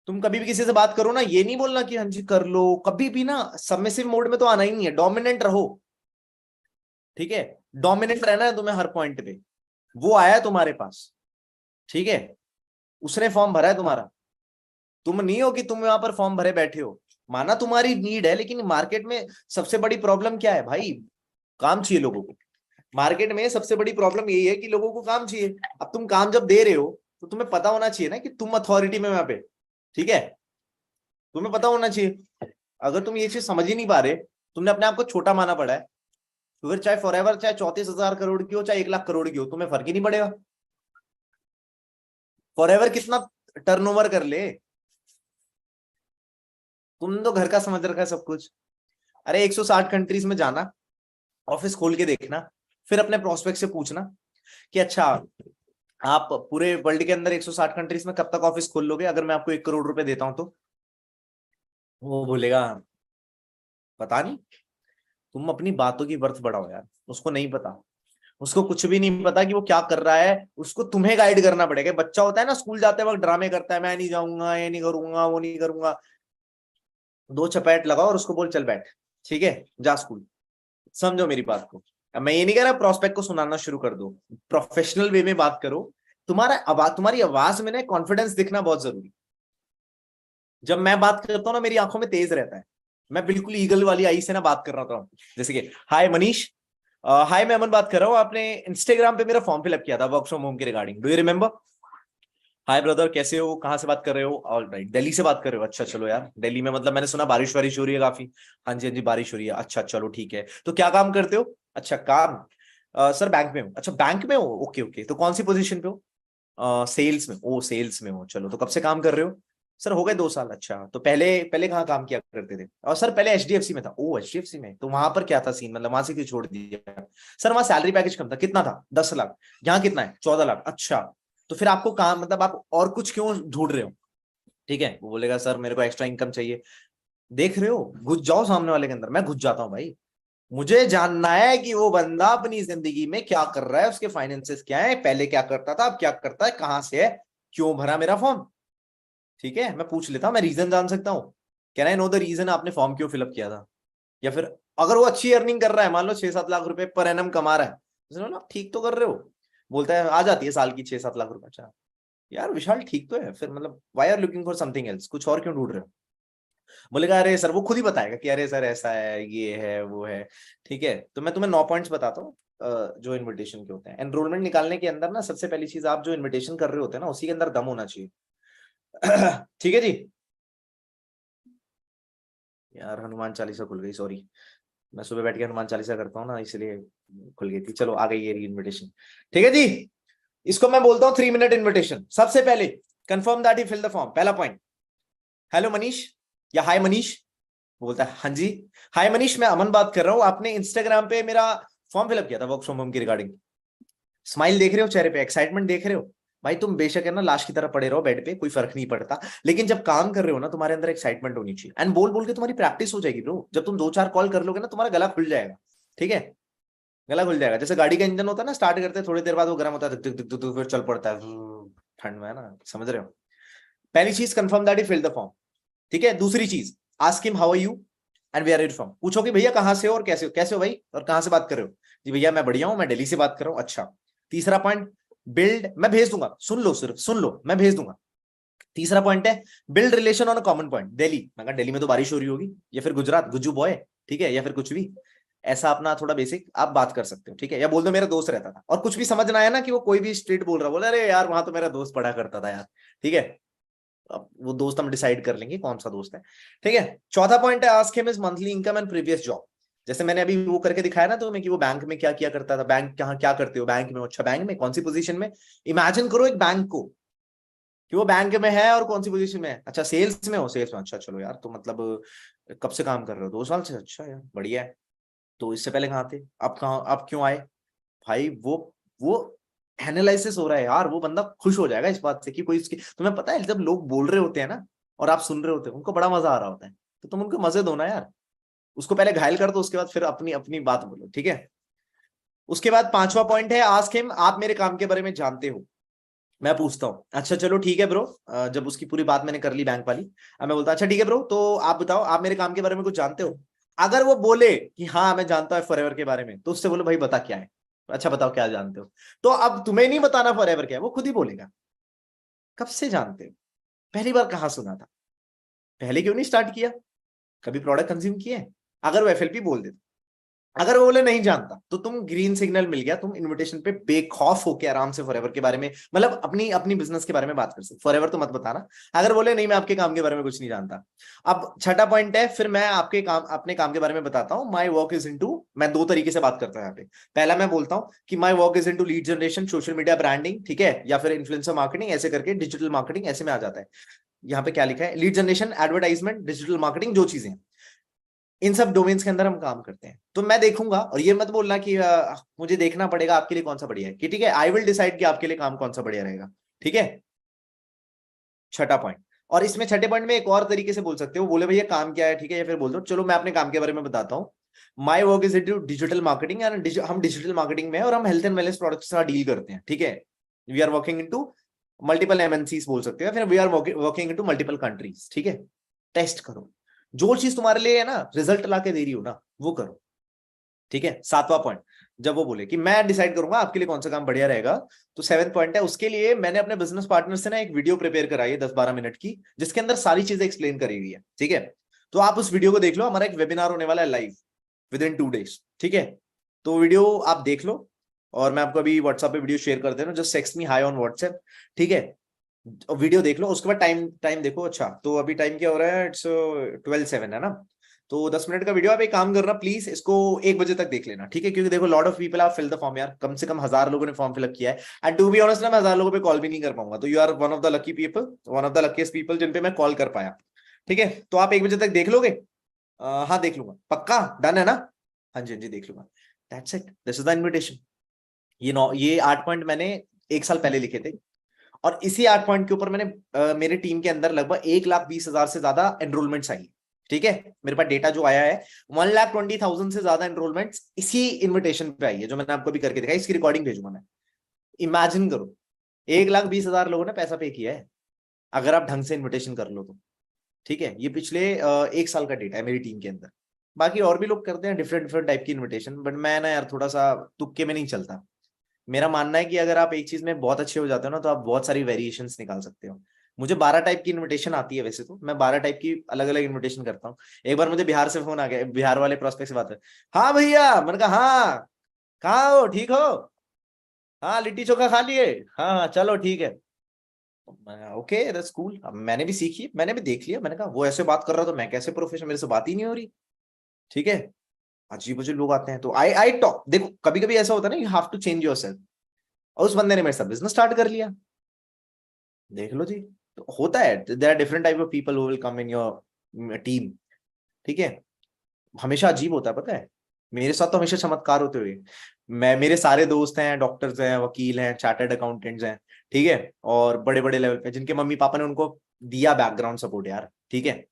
तुम कभी भी किसी से बात करो ना, ये नहीं बोलना कि हाँ जी कर लो, कभी भी ना सबमिसिव मोड में तो आना ही नहीं है, डोमिनेंट रहो, ठीक है। डोमिनेंट रहना है तुम्हें हर पॉइंट पे। वो आया है तुम्हारे पास, ठीक है, उसने फॉर्म भरा है तुम्हारा, तुम नहीं हो कि तुम वहां पर फॉर्म भरे बैठे हो, माना तुम्हारी नीड है, लेकिन मार्केट में सबसे बड़ी प्रॉब्लम क्या है भाई, काम चाहिए लोगों को। मार्केट में सबसे बड़ी प्रॉब्लम यही है कि लोगों को काम चाहिए। अब तुम काम जब दे रहे हो तो तुम्हें पता होना चाहिए ना कि तुम अथॉरिटी में वहां पे, ठीक है, तुम्हें पता होना चाहिए। अगर तुम ये चीज समझ ही नहीं पा रहे, तुमने अपने आप को छोटा माना पड़ा है, तो फिर चाहे फॉरएवर चाहे 34,000 करोड़ की हो चाहे 1 लाख करोड़ की हो, तुम्हें फर्क ही नहीं पड़ेगा। फॉरएवर कितना टर्नओवर कर ले, तुमने तो घर का समझ रखा है सब कुछ। अरे 160 कंट्रीज में जाना, ऑफिस खोल के देखना, फिर अपने प्रोस्पेक्ट से पूछना कि अच्छा आप पूरे वर्ल्ड के अंदर 160 कंट्रीज में कब तक ऑफिस खोल लोगे, अगर मैं आपको 1 करोड़ रुपए देता हूं तो। वो बोलेगा पता नहीं। तुम अपनी बातों की वर्थ बढ़ाओ यार, उसको नहीं पता, उसको कुछ भी नहीं पता कि वो क्या कर रहा है, उसको तुम्हें गाइड करना पड़ेगा। बच्चा होता है ना, स्कूल जाते वक्त ड्रामे करता है, मैं नहीं जाऊंगा, ये नहीं करूंगा, वो नहीं करूंगा, दो चपेट लगाओ और उसको बोल चल बैठ, ठीक है, जा स्कूल। समझो मेरी बात को। अब मैं ये नहीं कह रहा प्रोस्पेक्ट को सुनाना शुरू कर दो, प्रोफेशनल वे में बात करो। तुम्हारी आवाज में ना कॉन्फिडेंस दिखना बहुत जरूरी। जब मैं बात करता हूँ ना, मेरी आंखों में तेज रहता है, मैं बिल्कुल ईगल वाली आई से ना बात कर रहा था, जैसे कि हाय मनीष, हाय मैं अमन बात कर रहा हूँ, आपने इंस्टाग्राम पे मेरा फॉर्म फिलअप किया था वर्क फ्रॉम होम के regarding, do you remember. Hi brother कैसे हो, कहाँ से बात कर रहे हो, ऑल राइट दिल्ली से बात कर रहे हो, अच्छा चलो यार दिल्ली में मतलब मैंने सुना बारिश वारिश हो रही है काफी। हाँ जी हाँ जी बारिश हो रही है, अच्छा चलो ठीक है, तो क्या काम करते हो, अच्छा काम, सर बैंक में हो, अच्छा बैंक में हो, ओके ओके, तो कौन सी पोजीशन पे हो, सेल्स में, ओ सेल्स में हो, चलो तो कब से काम कर रहे हो, सर हो गए 2 साल, अच्छा तो पहले पहले कहाँ काम किया करते थे, और सर पहले एचडीएफसी में था, ओ एचडीएफसी में, तो वहां पर क्या था सीन, मतलब वहां से क्यों छोड़ दिया, सर वहां सैलरी पैकेज कम था, कितना था 10 लाख, यहाँ कितना है 14 लाख, अच्छा तो फिर आपको काम मतलब आप और कुछ क्यों ढूंढ रहे हो, ठीक है। वो बोलेगा सर मेरे को एक्स्ट्रा इनकम चाहिए, देख रहे हो, घुस जाओ सामने वाले के अंदर, मैं घुस जाता हूँ भाई, मुझे जानना है कि वो बंदा अपनी जिंदगी में क्या कर रहा है, उसके फाइनेंसेस क्या है, पहले क्या करता था अब क्या करता है, कहां से है, क्यों भरा मेरा फॉर्म, ठीक है, मैं पूछ लेता हूं, मैं रीजन जान सकता हूँ, can I know the reason आपने फॉर्म क्यों फिलअप किया था। या फिर अगर वो अच्छी अर्निंग कर रहा है, मान लो 6-7 लाख रुपए पर एनम कमा रहा है, तो ना ठीक तो कर रहे हो, बोलता है आ जाती है साल की 6-7 लाख रुपए, अच्छा यार विशाल ठीक तो है, फिर मतलब why are looking for something else, कुछ और क्यों ढूंढ रहे हो। बोलेगा अरे सर, वो खुद ही बताएगा कि अरे सर ऐसा है ये है वो है, ठीक है। तो मैं तुम्हें 9 पॉइंट्स बताता हूँ जो इनविटेशन के होते हैं। एनरोलमेंट निकालने के अंदर ना सबसे पहली चीज, आप जो इनविटेशन कर रहे होते हैं ना, उसी के अंदर दम होना चाहिए। ठीक है जी। यार हनुमान चालीसा खुल गई, सॉरी, मैं सुबह बैठ के हनुमान चालीसा करता हूँ ना, इसलिए खुल गई थी, चलो आ गई ये इनविटेशन, ठीक है जी। इसको मैं बोलता हूँ 3 मिनट इन्विटेशन। सबसे पहले confirm that you fill the form, पहला पॉइंट, हेलो मनीष या हाय मनीष, बोलता है हाँ जी, हाय मनीष मैं अमन बात कर रहा हूँ, आपने इंस्टाग्राम पे मेरा फॉर्म फिलअप किया था वर्क फ्रॉम होम की रिगार्डिंग, स्माइल देख रहे हो चेहरे पे, एक्साइटमेंट देख रहे हो, भाई तुम बेशक है ना लाश की तरह पड़े रहो बेड पे, कोई फर्क नहीं पड़ता, लेकिन जब काम कर रहे हो ना, तुम्हारे अंदर एक्साइटमेंट होनी चाहिए, एंड बोल बोल के तुम्हारी प्रैक्टिस हो जाएगी ब्रो, जब तुम 2-4 कॉल कर लोगे ना, तुम्हारा गला खुल जाएगा, ठीक है, गला खुल जाएगा, जैसे गाड़ी का इंजन होता है ना, स्टार्ट करते हैं थोड़ी देर बाद वो गर्म होता है, दिक दिक दिक दिक, फिर चल पड़ता है ठंड में, है ना, समझ रहे हो। पहली चीज confirm that you fill the form, ठीक है। दूसरी चीज, ask him how are you and where are you from, पूछो कि भैया कहाँ से हो और कैसे हो भाई, और कहाँ से बात कर रहे हो, जी भैया मैं बढ़िया हूँ, मैं दिल्ली से बात कर रहा हूँ, अच्छा। तीसरा पॉइंट, बिल्ड, मैं भेज दूंगा, सुन लो सिर्फ सुन लो, मैं भेज दूंगा। तीसरा पॉइंट है build relation on a common point, Delhi, मैं कहा दिल्ली में तो बारिश हो रही होगी, या फिर गुजरात गुज्जू बॉय, ठीक है, या फिर कुछ भी ऐसा अपना थोड़ा बेसिक आप बात कर सकते हो, ठीक है, या बोल दो मेरा दोस्त रहता था, और कुछ भी समझ ना आया ना कि वो कोई भी स्ट्रीट बोल रहा, बोले अरे यार वहां तो मेरा दोस्त पढ़ा करता था यार, ठीक है, अब वो दोस्त हम डिसाइड कर लेंगे कौन सा दोस्त है, ठीक है। चौथा पॉइंट है ask him his monthly income and previous job, जैसे मैंने अभी वो करके दिखाया ना तुम्हें कि वो बैंक में क्या किया करता था, बैंक कहाँ क्या करते हो बैंक में, अच्छा बैंक में कौन सी पोजीशन में, इमेजिन करो एक बैंक को कि वो बैंक में है और कौन सी पोजीशन में है, अच्छा सेल्स में हो, सेल्स में, अच्छा चलो यार तो मतलब कब से काम कर रहे हो, 2 साल से, अच्छा यार बढ़िया है, तो इससे पहले कहाँ थे, अब कहाँ, अब क्यों आए, भाई वो एनालिसिस हो रहा है यार, वो बंदा खुश हो जाएगा इस बात से कि कोई इसकी, तुम्हें पता है जब लोग बोल रहे होते हैं ना और आप सुन रहे होते हो उनको बड़ा मजा आ रहा होता है, तो तुम उनको मजे दो ना यार, उसको पहले घायल कर दो, उसके बाद फिर अपनी अपनी बात बोलो, ठीक है। उसके बाद 5वां पॉइंट है, आस्क हिम आप मेरे काम के बारे में जानते हो। मैं पूछता हूँ अच्छा चलो ठीक है ब्रो, जब उसकी पूरी बात मैंने कर ली बैंक वाली, अब मैं बोलता अच्छा ठीक है ब्रो, तो आप बताओ आप मेरे काम के बारे में कुछ जानते हो। अगर वो बोले कि हाँ मैं जानता हूँ फॉरएवर के बारे में, तो उससे बोलो भाई बता क्या है, अच्छा बताओ क्या जानते हो। तो अब तुम्हें नहीं बताना फॉरएवर क्या है, वो खुद ही बोलेगा कब से जानते हो, पहली बार कहाँ सुना था, पहले क्यों नहीं स्टार्ट किया, कभी प्रोडक्ट कंज्यूम किए, अगर वो एफएलपी बोल देते। अगर वो बोले नहीं जानता तो तुम ग्रीन सिग्नल मिल गया, तुम इनविटेशन पे बेखौफ होके आराम से फॉरएवर के बारे में, मतलब अपनी अपनी बिजनेस के बारे में बात कर सकते, फॉरएवर तो मत बताना। अगर बोले नहीं मैं आपके काम के बारे में कुछ नहीं जानता। अब छठा पॉइंट है, फिर मैं आपके काम अपने काम के बारे में बताता हूँ, माई वर्क इज इनटू, मैं 2 तरीके से बात करता हूँ यहाँ पे। पहला मैं बोलता हूँ कि my work is into lead generation, social media branding, ठीक है, या फिर इन्फ्लुएंसर मार्केटिंग, ऐसे करके डिजिटल मार्केटिंग ऐसे में आ जाता है। यहाँ पे क्या लिखा है, lead generation, advertisement, digital marketing, जो चीजें हैं इन सब डोमेन्स के अंदर हम काम करते हैं। तो मैं देखूंगा, और ये मत बोलना कि मुझे देखना पड़ेगा आपके लिए कौन सा बढ़िया है, कि ठीक है आई विल डिसाइड कि आपके लिए काम कौन सा बढ़िया रहेगा, ठीक है। छठा पॉइंट, और इसमें छठे पॉइंट में एक और तरीके से बोल सकते हो, बोले भैया काम क्या है, ठीक है, या फिर बोल दो चलो मैं अपने काम के बारे में बताता हूँ। My work is into digital marketing, and हम डिजिटल मार्केटिंग में है और हम हेल्थ एंड वेलनेस प्रोडक्ट्स के साथ डील करते हैं, ठीक है। We are working into multiple MNCs बोल सकते हो, फिर we are working into multiple countries, ठीक है। टेस्ट करो, जो चीज तुम्हारे लिए है ना रिजल्ट ला के दे रही हो ना वो करो, ठीक है। 7वां पॉइंट, जब वो बोले कि मैं डिसाइड करूंगा आपके लिए कौन सा काम बढ़िया रहेगा, तो 7th पॉइंट है, उसके लिए मैंने अपने बिजनेस पार्टनर से ना एक वीडियो प्रिपेयर कराई है 10-12 मिनट की, जिसके अंदर सारी चीजें एक्सप्लेन करी हुई है, ठीक है। तो आप उस वीडियो को देख लो, हमारा एक वेबिनार होने वाला है लाइव विद इन 2 days, ठीक है। तो वीडियो आप देख लो, और मैं आपको अभी व्हाट्सएप पे वीडियो शेयर कर दे रहा हूँ, just text me high on WhatsApp, ठीक है। वीडियो देख लो, उसके बाद टाइम टाइम देखो, अच्छा तो अभी टाइम क्या हो रहा है, इट्स 12:07 है ना, तो 10 मिनट का वीडियो। आप एक काम करना प्लीज, इसको 1 बजे तक देख लेना, ठीक है, क्योंकि देखो लॉट ऑफ पीपल आप फिल द फॉर्म यार, कम से कम 1000 लोगों ने फॉर्म फिलअप किया है, एंड टू बी ऑनेस्ट ना मैं 1000 लोगों पे कॉल भी नहीं कर पाऊंगा, तो you are one of the lucky people, one of the luckiest people जिन पे मैं कॉल कर पाया, ठीक है। तो आप 1 बजे तक देख लोगे, हाँ देख लूंगा पक्का, डन है ना, हाँ जी हाँ जी देख लूंगा, that's it, this is the invitation. ये 8 पॉइंट मैंने 1 साल पहले लिखे थे, और इसी 8 पॉइंट के ऊपर मैंने मेरे टीम के अंदर लगभग 1,20,000 से ज्यादा एनरोलमेंट्स आई, ठीक है। मेरे पास डेटा जो आया है 1,20,000 से ज्यादा एनरोलमेंट्स इसी इन्विटेशन पे आई है, जो मैंने आपको भी करके दिखाई, इसकी रिकॉर्डिंग भेजूंगा मैं। इमेजिन करो 1,20,000 लोगों ने पैसा पे किया है, अगर आप ढंग से इन्विटेशन कर लो तो, ठीक है। ये पिछले 1 साल का डेटा है मेरी टीम के अंदर। बाकी और भी लोग करते हैं डिफरेंट डिफरेंट टाइप की इन्विटेशन, बट मैं ना यार थोड़ा सा तुक्के में नहीं चलता। मेरा मानना है कि अगर आप एक चीज में बहुत अच्छे हो जाते हो ना, तो आप बहुत सारी वेरिएशंस निकाल सकते हो। मुझे 12 टाइप की इनविटेशन आती है, वैसे तो मैं 12 टाइप की अलग अलग इनविटेशन करता हूँ। एक बार मुझे बिहार से फोन आ गया, बिहार वाले प्रोस्पेक्ट से बात है, हाँ भैया, मैंने कहा हाँ, कहाँ हो, ठीक हो, हाँ लिट्टी चोखा खा लिए, हाँ हाँ चलो ठीक है। ओके दैट्स कूल, अब मैंने भी सीखी, मैंने भी देख लिया, मैंने कहा वो ऐसे बात कर रहा तो मैं कैसे प्रोफेशनल, मेरे से बात ही नहीं हो रही, ठीक है। अजीब अजीब लोग आते हैं, तो आई आई टॉक, देखो कभी कभी ऐसा होता है ना, you have to change yourself, और उस बंदे ने मेरे साथ बिजनेस स्टार्ट कर लिया, देख लो जी। तो होता है, there are different type of people who will come in your team, ठीक है। हमेशा अजीब होता है पता है, मेरे साथ तो हमेशा चमत्कार होते हुए, मैं, मेरे सारे दोस्त हैं, डॉक्टर्स हैं, वकील हैं, चार्टर्ड अकाउंटेंट्स हैं, ठीक है, और बड़े बड़े लेवल पे जिनके मम्मी पापा ने उनको दिया बैकग्राउंड सपोर्ट यार, ठीक है।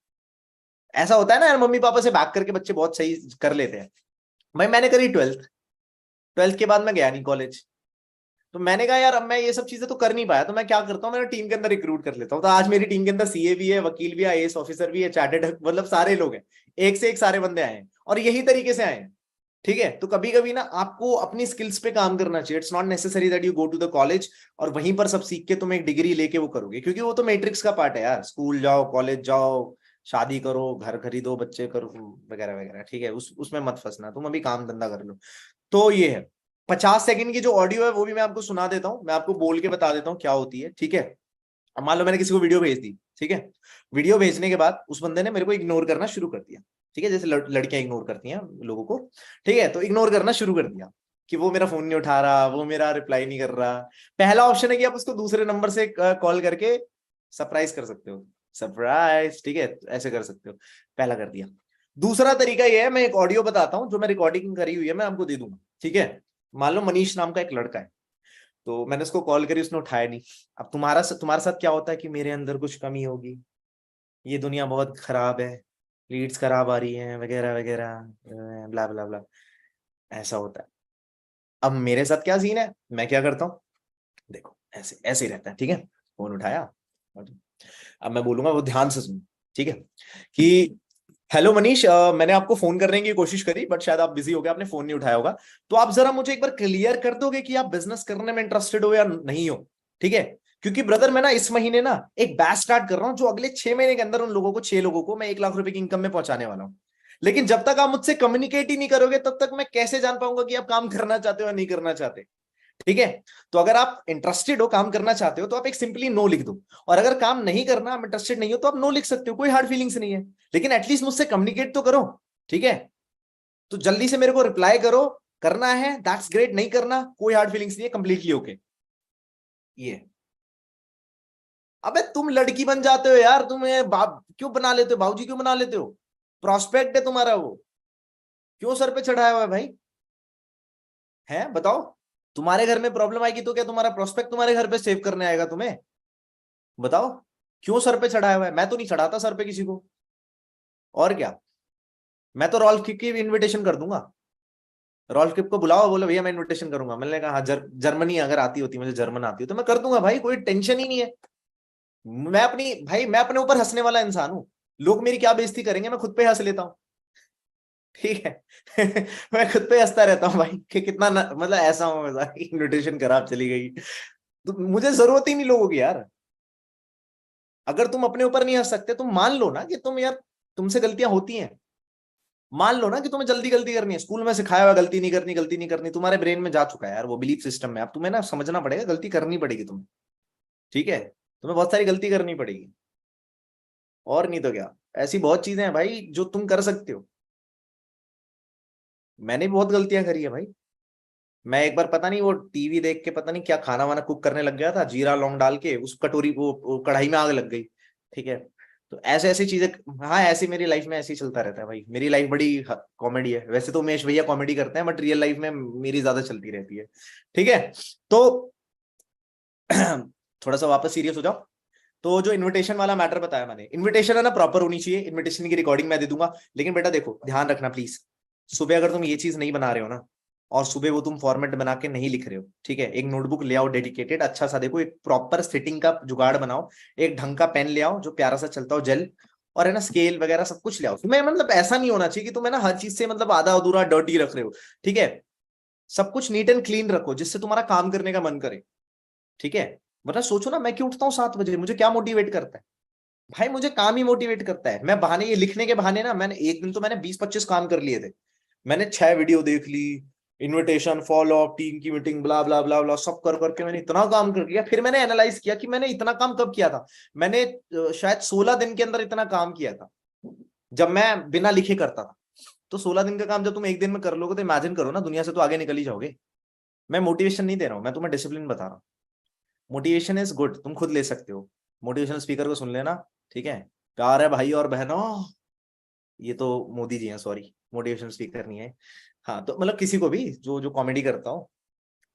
ऐसा होता है ना यार, मम्मी पापा से बैक करके बच्चे बहुत सही कर लेते हैं। भाई मैंने करी 12th, 12th के बाद मैं गया नहीं कॉलेज, तो मैंने कहा यार अब मैं ये सब चीजें तो कर नहीं पाया, तो मैं क्या करता हूँ, मेरा टीम के अंदर रिक्रूट कर लेता हूँ। तो आज मेरी टीम के अंदर सीए भी है, वकील भी है, आईएएस ऑफिसर भी है, चार्टर्ड, मतलब सारे लोग हैं, एक से एक सारे बंदे आए हैं, और यही तरीके से आए हैं, ठीक है। तो कभी कभी ना आपको अपनी स्किल्स पे काम करना चाहिए, it's not necessary that you go to the college और वहीं पर सब सीख के तुम एक डिग्री लेके वो करोगे, क्योंकि वो तो मैट्रिक्स का पार्ट है यार, स्कूल जाओ, कॉलेज जाओ, शादी करो, घर खरीदो, बच्चे करो, वगैरह वगैरह, ठीक है, उसमें मत फंसना, तुम अभी काम धंधा कर लो। तो ये है, 50 सेकंड की जो ऑडियो है वो भी मैं आपको सुना देता हूँ, मैं आपको बोल के बता देता हूँ क्या होती है, ठीक है। अब मान लो मैंने किसी को वीडियो भेज दी, ठीक है, वीडियो भेजने के बाद उस बंदे ने मेरे को इग्नोर करना शुरू कर दिया, ठीक है, जैसे लड़कियां इग्नोर करती हैं लोगों को, ठीक है, तो इग्नोर करना शुरू कर दिया कि वो मेरा फोन नहीं उठा रहा, वो मेरा रिप्लाई नहीं कर रहा। पहला ऑप्शन है कि आप उसको दूसरे नंबर से कॉल करके सरप्राइज कर सकते हो, सरप्राइज, ठीक है, ऐसे कर सकते हो। पहला कर दिया। दूसरा तरीका ये है, मैं एक ऑडियो बताता हूँ जो मैं रिकॉर्डिंग करी हुई है, मैं आपको दे दूंगा, ठीक है। मान लो मनीष नाम का एक लड़का है, तो मैंने उसको कॉल करी, उसने उठाया नहीं। अब तुम्हारे साथ क्या होता है कि मेरे अंदर कुछ कमी होगी, ये दुनिया बहुत खराब है, लीड्स खराब आ रही हैं वगैरह वगैरह, ब्ला ब्ला ब्ला, ऐसा होता है। अब मेरे साथ क्या सीन है, मैं क्या करता हूँ, देखो ऐसे ऐसे ही रहता है, ठीक है। फोन उठाया, अब मैं बोलूंगा, वो ध्यान से सुनो, ठीक है, कि हेलो मनीष, मैंने आपको फोन करने की कोशिश करी बट शायद आप बिजी हो गए, आपने फोन नहीं उठाया होगा। तो आप जरा मुझे एक बार क्लियर कर दोगे कि आप बिजनेस करने में इंटरेस्टेड हो या नहीं हो, ठीक है। क्योंकि ब्रदर मैं ना इस महीने ना एक बैच स्टार्ट कर रहा हूं जो अगले 6 महीने के अंदर उन लोगों को, 6 लोगों को मैं 1 लाख रुपए की इनकम में पहुंचाने वाला हूं। लेकिन जब तक आप मुझसे कम्युनिकेट ही नहीं करोगे तब तक मैं कैसे जान पाऊंगा कि आप काम करना चाहते हो या नहीं करना चाहते, ठीक है। तो अगर आप इंटरेस्टेड हो, काम करना चाहते हो, तो आप एक सिंपली नो लिख दो। और अगर काम नहीं करना, आप इंटरेस्टेड नहीं हो, तो आप नो लिख सकते हो, कोई हार्ड फीलिंग्स नहीं है। लेकिन एटलीस्ट मुझसे कम्युनिकेट तो करो, ठीक है। तो जल्दी से मेरे को रिप्लाई करो, करना है दैट्स ग्रेट, नहीं करना कोई हार्ड फीलिंग्स नहीं है, कंप्लीटली ओके। ये अबे तुम लड़की बन जाते हो यार, तुम बाप क्यों बना लेते हो, बाबूजी क्यों बना लेते हो? प्रोस्पेक्ट है तुम्हारा, वो क्यों सर पे चढ़ाया हुआ है भाई? है बताओ। तुम्हारे घर में प्रॉब्लम आएगी तो क्या तुम्हारा प्रोस्पेक्ट तुम्हारे घर पे सेव करने आएगा तुम्हें? बताओ, क्यों सर पे चढ़ाया हुआ है? मैं तो नहीं चढ़ाता सर पे किसी को। और क्या, मैं तो रॉल्फ किक की इनविटेशन कर दूंगा। रॉल्फ किक को बुलाओ, बोलो भैया मैं इनविटेशन करूंगा। मैंने कहा हाँ, जर्मनी अगर आती होती, मुझे जर्मन आती हो तो मैं कर दूंगा भाई, कोई टेंशन ही नहीं है। मैं अपने ऊपर हंसने वाला इंसान हूं। लोग मेरी क्या बेइज्जती करेंगे, मैं खुद पे हंस लेता हूँ, ठीक है। मैं खुद पे हंसता रहता हूँ भाई कि कितना मतलब ऐसा हूँ, इनविटेशन खराब चली गई। तो मुझे जरूरत ही नहीं लोगों की यार। अगर तुम अपने ऊपर नहीं हंस सकते, तुम मान लो ना कि तुम यार, तुमसे गलतियां होती हैं। मान लो ना कि तुम्हें जल्दी गलती करनी है, स्कूल में सिखाया हुआ गलती नहीं करनी, गलती नहीं करनी, तुम्हारे ब्रेन में जा चुका है यार वो बिलीफ सिस्टम में। अब तुम्हें ना समझना पड़ेगा, गलती करनी पड़ेगी तुम्हें, ठीक है। तुम्हें बहुत सारी गलती करनी पड़ेगी, और नहीं तो क्या। ऐसी बहुत चीजें हैं भाई जो तुम कर सकते हो। मैंने भी बहुत गलतियां करी है भाई। मैं एक बार पता नहीं वो टीवी देख के पता नहीं क्या खाना वाना कुक करने लग गया था, जीरा लौंग डाल के उस कटोरी वो कढ़ाई में आग लग गई, ठीक है। तो ऐसे ऐसी चीजें, हाँ ऐसी मेरी लाइफ में ऐसे ही चलता रहता है भाई। मेरी लाइफ बड़ी कॉमेडी है वैसे तो, उमेश भैया कॉमेडी करते हैं बट रियल लाइफ में मेरी ज्यादा चलती रहती है, ठीक है। तो थोड़ा सा वापस सीरियस हो जाओ। तो जो इनविटेशन वाला मैटर बताया मैंने, इनविटेशन है ना प्रॉपर होनी चाहिए, इनविटेशन की रिकॉर्डिंग मैं दे दूंगा। लेकिन बेटा देखो ध्यान रखना प्लीज, सुबह अगर तुम ये चीज नहीं बना रहे हो ना, और सुबह वो तुम फॉर्मेट बना के नहीं लिख रहे हो, ठीक है, एक नोटबुक ले आओ डेडिकेटेड, अच्छा सा देखो, एक प्रॉपर सिटिंग का जुगाड़ बनाओ, एक ढंग का पेन ले आओ जो प्यारा सा चलता हो, जेल, और है ना स्केल वगैरह सब कुछ ले आओ। तुम्हें मतलब ऐसा नहीं होना चाहिए कि तुम है ना हर चीज से मतलब आधा अधूरा डर्टी रख रहे हो, ठीक है। सब कुछ नीट एंड क्लीन रखो जिससे तुम्हारा काम करने का मन करे, ठीक है। वरना सोचो ना, मैं क्यों उठता हूँ 7 बजे, मुझे क्या मोटिवेट करता है? भाई मुझे काम ही मोटिवेट करता है। मैं बहाने, ये लिखने के बहाने ना, मैंने एक दिन तो मैंने 20-25 काम कर लिए थे। मैंने 6 वीडियो देख ली, इनविटेशन, फॉलो अप, टीम की मीटिंग, ब्ला ब्ला ब्ला ब्ला, सब कर करके मैंने इतना काम कर लिया। फिर मैंने एनालाइज किया कि मैंने इतना काम कब किया था। मैंने शायद 16 दिन के अंदर इतना काम किया था, जब मैं बिना लिखे करता था। तो 16 दिन का काम जब तुम एक दिन में कर लोगे तो इमेजिन करो ना, दुनिया से तो आगे निकल ही जाओगे। मैं मोटिवेशन नहीं दे रहा हूँ, मैं तुम्हें डिसिप्लिन बता रहा हूँ। मोटिवेशन इज गुड, तुम खुद ले सकते हो। मोटिवेशनल स्पीकर को सुन लेना, ठीक है। प्यार है भाई और बहनों, ये तो मोदी जी हैं, सॉरी मोटिवेशनल स्पीकर नहीं है। हाँ तो मतलब किसी को भी जो जो कॉमेडी करता हो।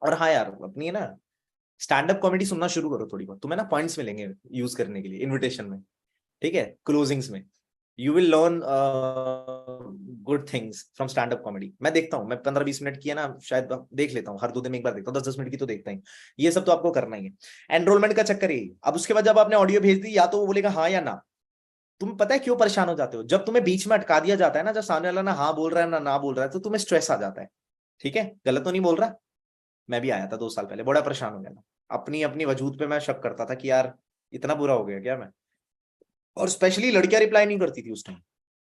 और हाँ यार, अपनी है ना स्टैंड अप कॉमेडी सुनना शुरू करो थोड़ी बहुत, तुम्हें ना पॉइंट्स मिलेंगे यूज करने के लिए इनविटेशन में, ठीक है, क्लोजिंग्स में। You will learn good things from stand up comedy. मैं देखता हूँ, मैं 15-20 मिनट की है ना शायद देख लेता हूँ, हर 2 दिन में एक बार देखता हूँ, 10-10 मिनट की तो देखता ही। ये सब तो आपको करना ही है। एनरोलमेंट का चक्कर यही। अब उसके बाद जब आपने ऑडियो भेज दी, या तो वो बोलेगा हाँ या ना। तुम पता है क्यों परेशान हो जाते हो? जब तुम्हें बीच में अटका दिया जाता है ना, जब सामने वाला ना हाँ बोल रहा है ना ना बोल रहा है, तो तुम्हें स्ट्रेस आ जाता है, ठीक है। गलत तो नहीं बोल रहा। मैं भी आया था 2 साल पहले, बड़ा परेशान हो गया था। अपनी अपनी वजूद पे मैं शक करता था कि यार इतना बुरा हो गया क्या मैं। और स्पेशली लड़कियां रिप्लाई नहीं करती थी उस टाइम,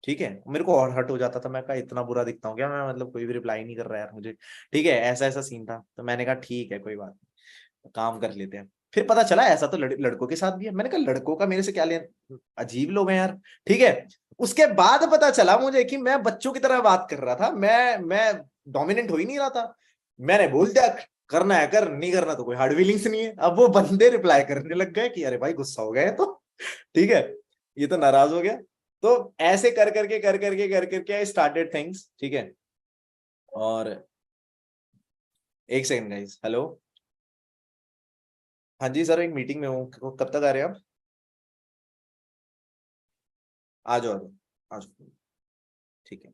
ठीक है। मेरे को और हर्ट हो जाता था, मैं कहा इतना बुरा दिखता हूँ क्या मैं, मतलब कोई भी रिप्लाई नहीं कर रहा है यार मुझे, ठीक है। ऐसा ऐसा सीन था, तो मैंने कहा ठीक है कोई बात नहीं, काम कर लेते हैं। फिर पता चला ऐसा तो लड़कों के साथ भी है। मैंने कहा लड़कों का मेरे से क्या लेना, अजीब लोग हैं यार, ठीक है। उसके बाद पता चला मुझे कि मैं बच्चों की तरह बात कर रहा था, मैं डोमिनेंट हो ही नहीं रहा था। मैंने बोल दिया करना है कर, नहीं करना तो कोई हार्ड फीलिंग्स नहीं है। अब वो बंदे रिप्लाई करने लग गए कि अरे भाई गुस्सा हो गए तो ठीक है, ये तो नाराज हो गया। तो ऐसे कर करके आई स्टार्टेड थिंग्स, ठीक है। और एक सेकंड गाइस, हेलो, हाँ जी सर एक मीटिंग में हूँ, कब तक आ रहे हैं आप? आ जाओ आ जाओ आ जाओ, ठीक है।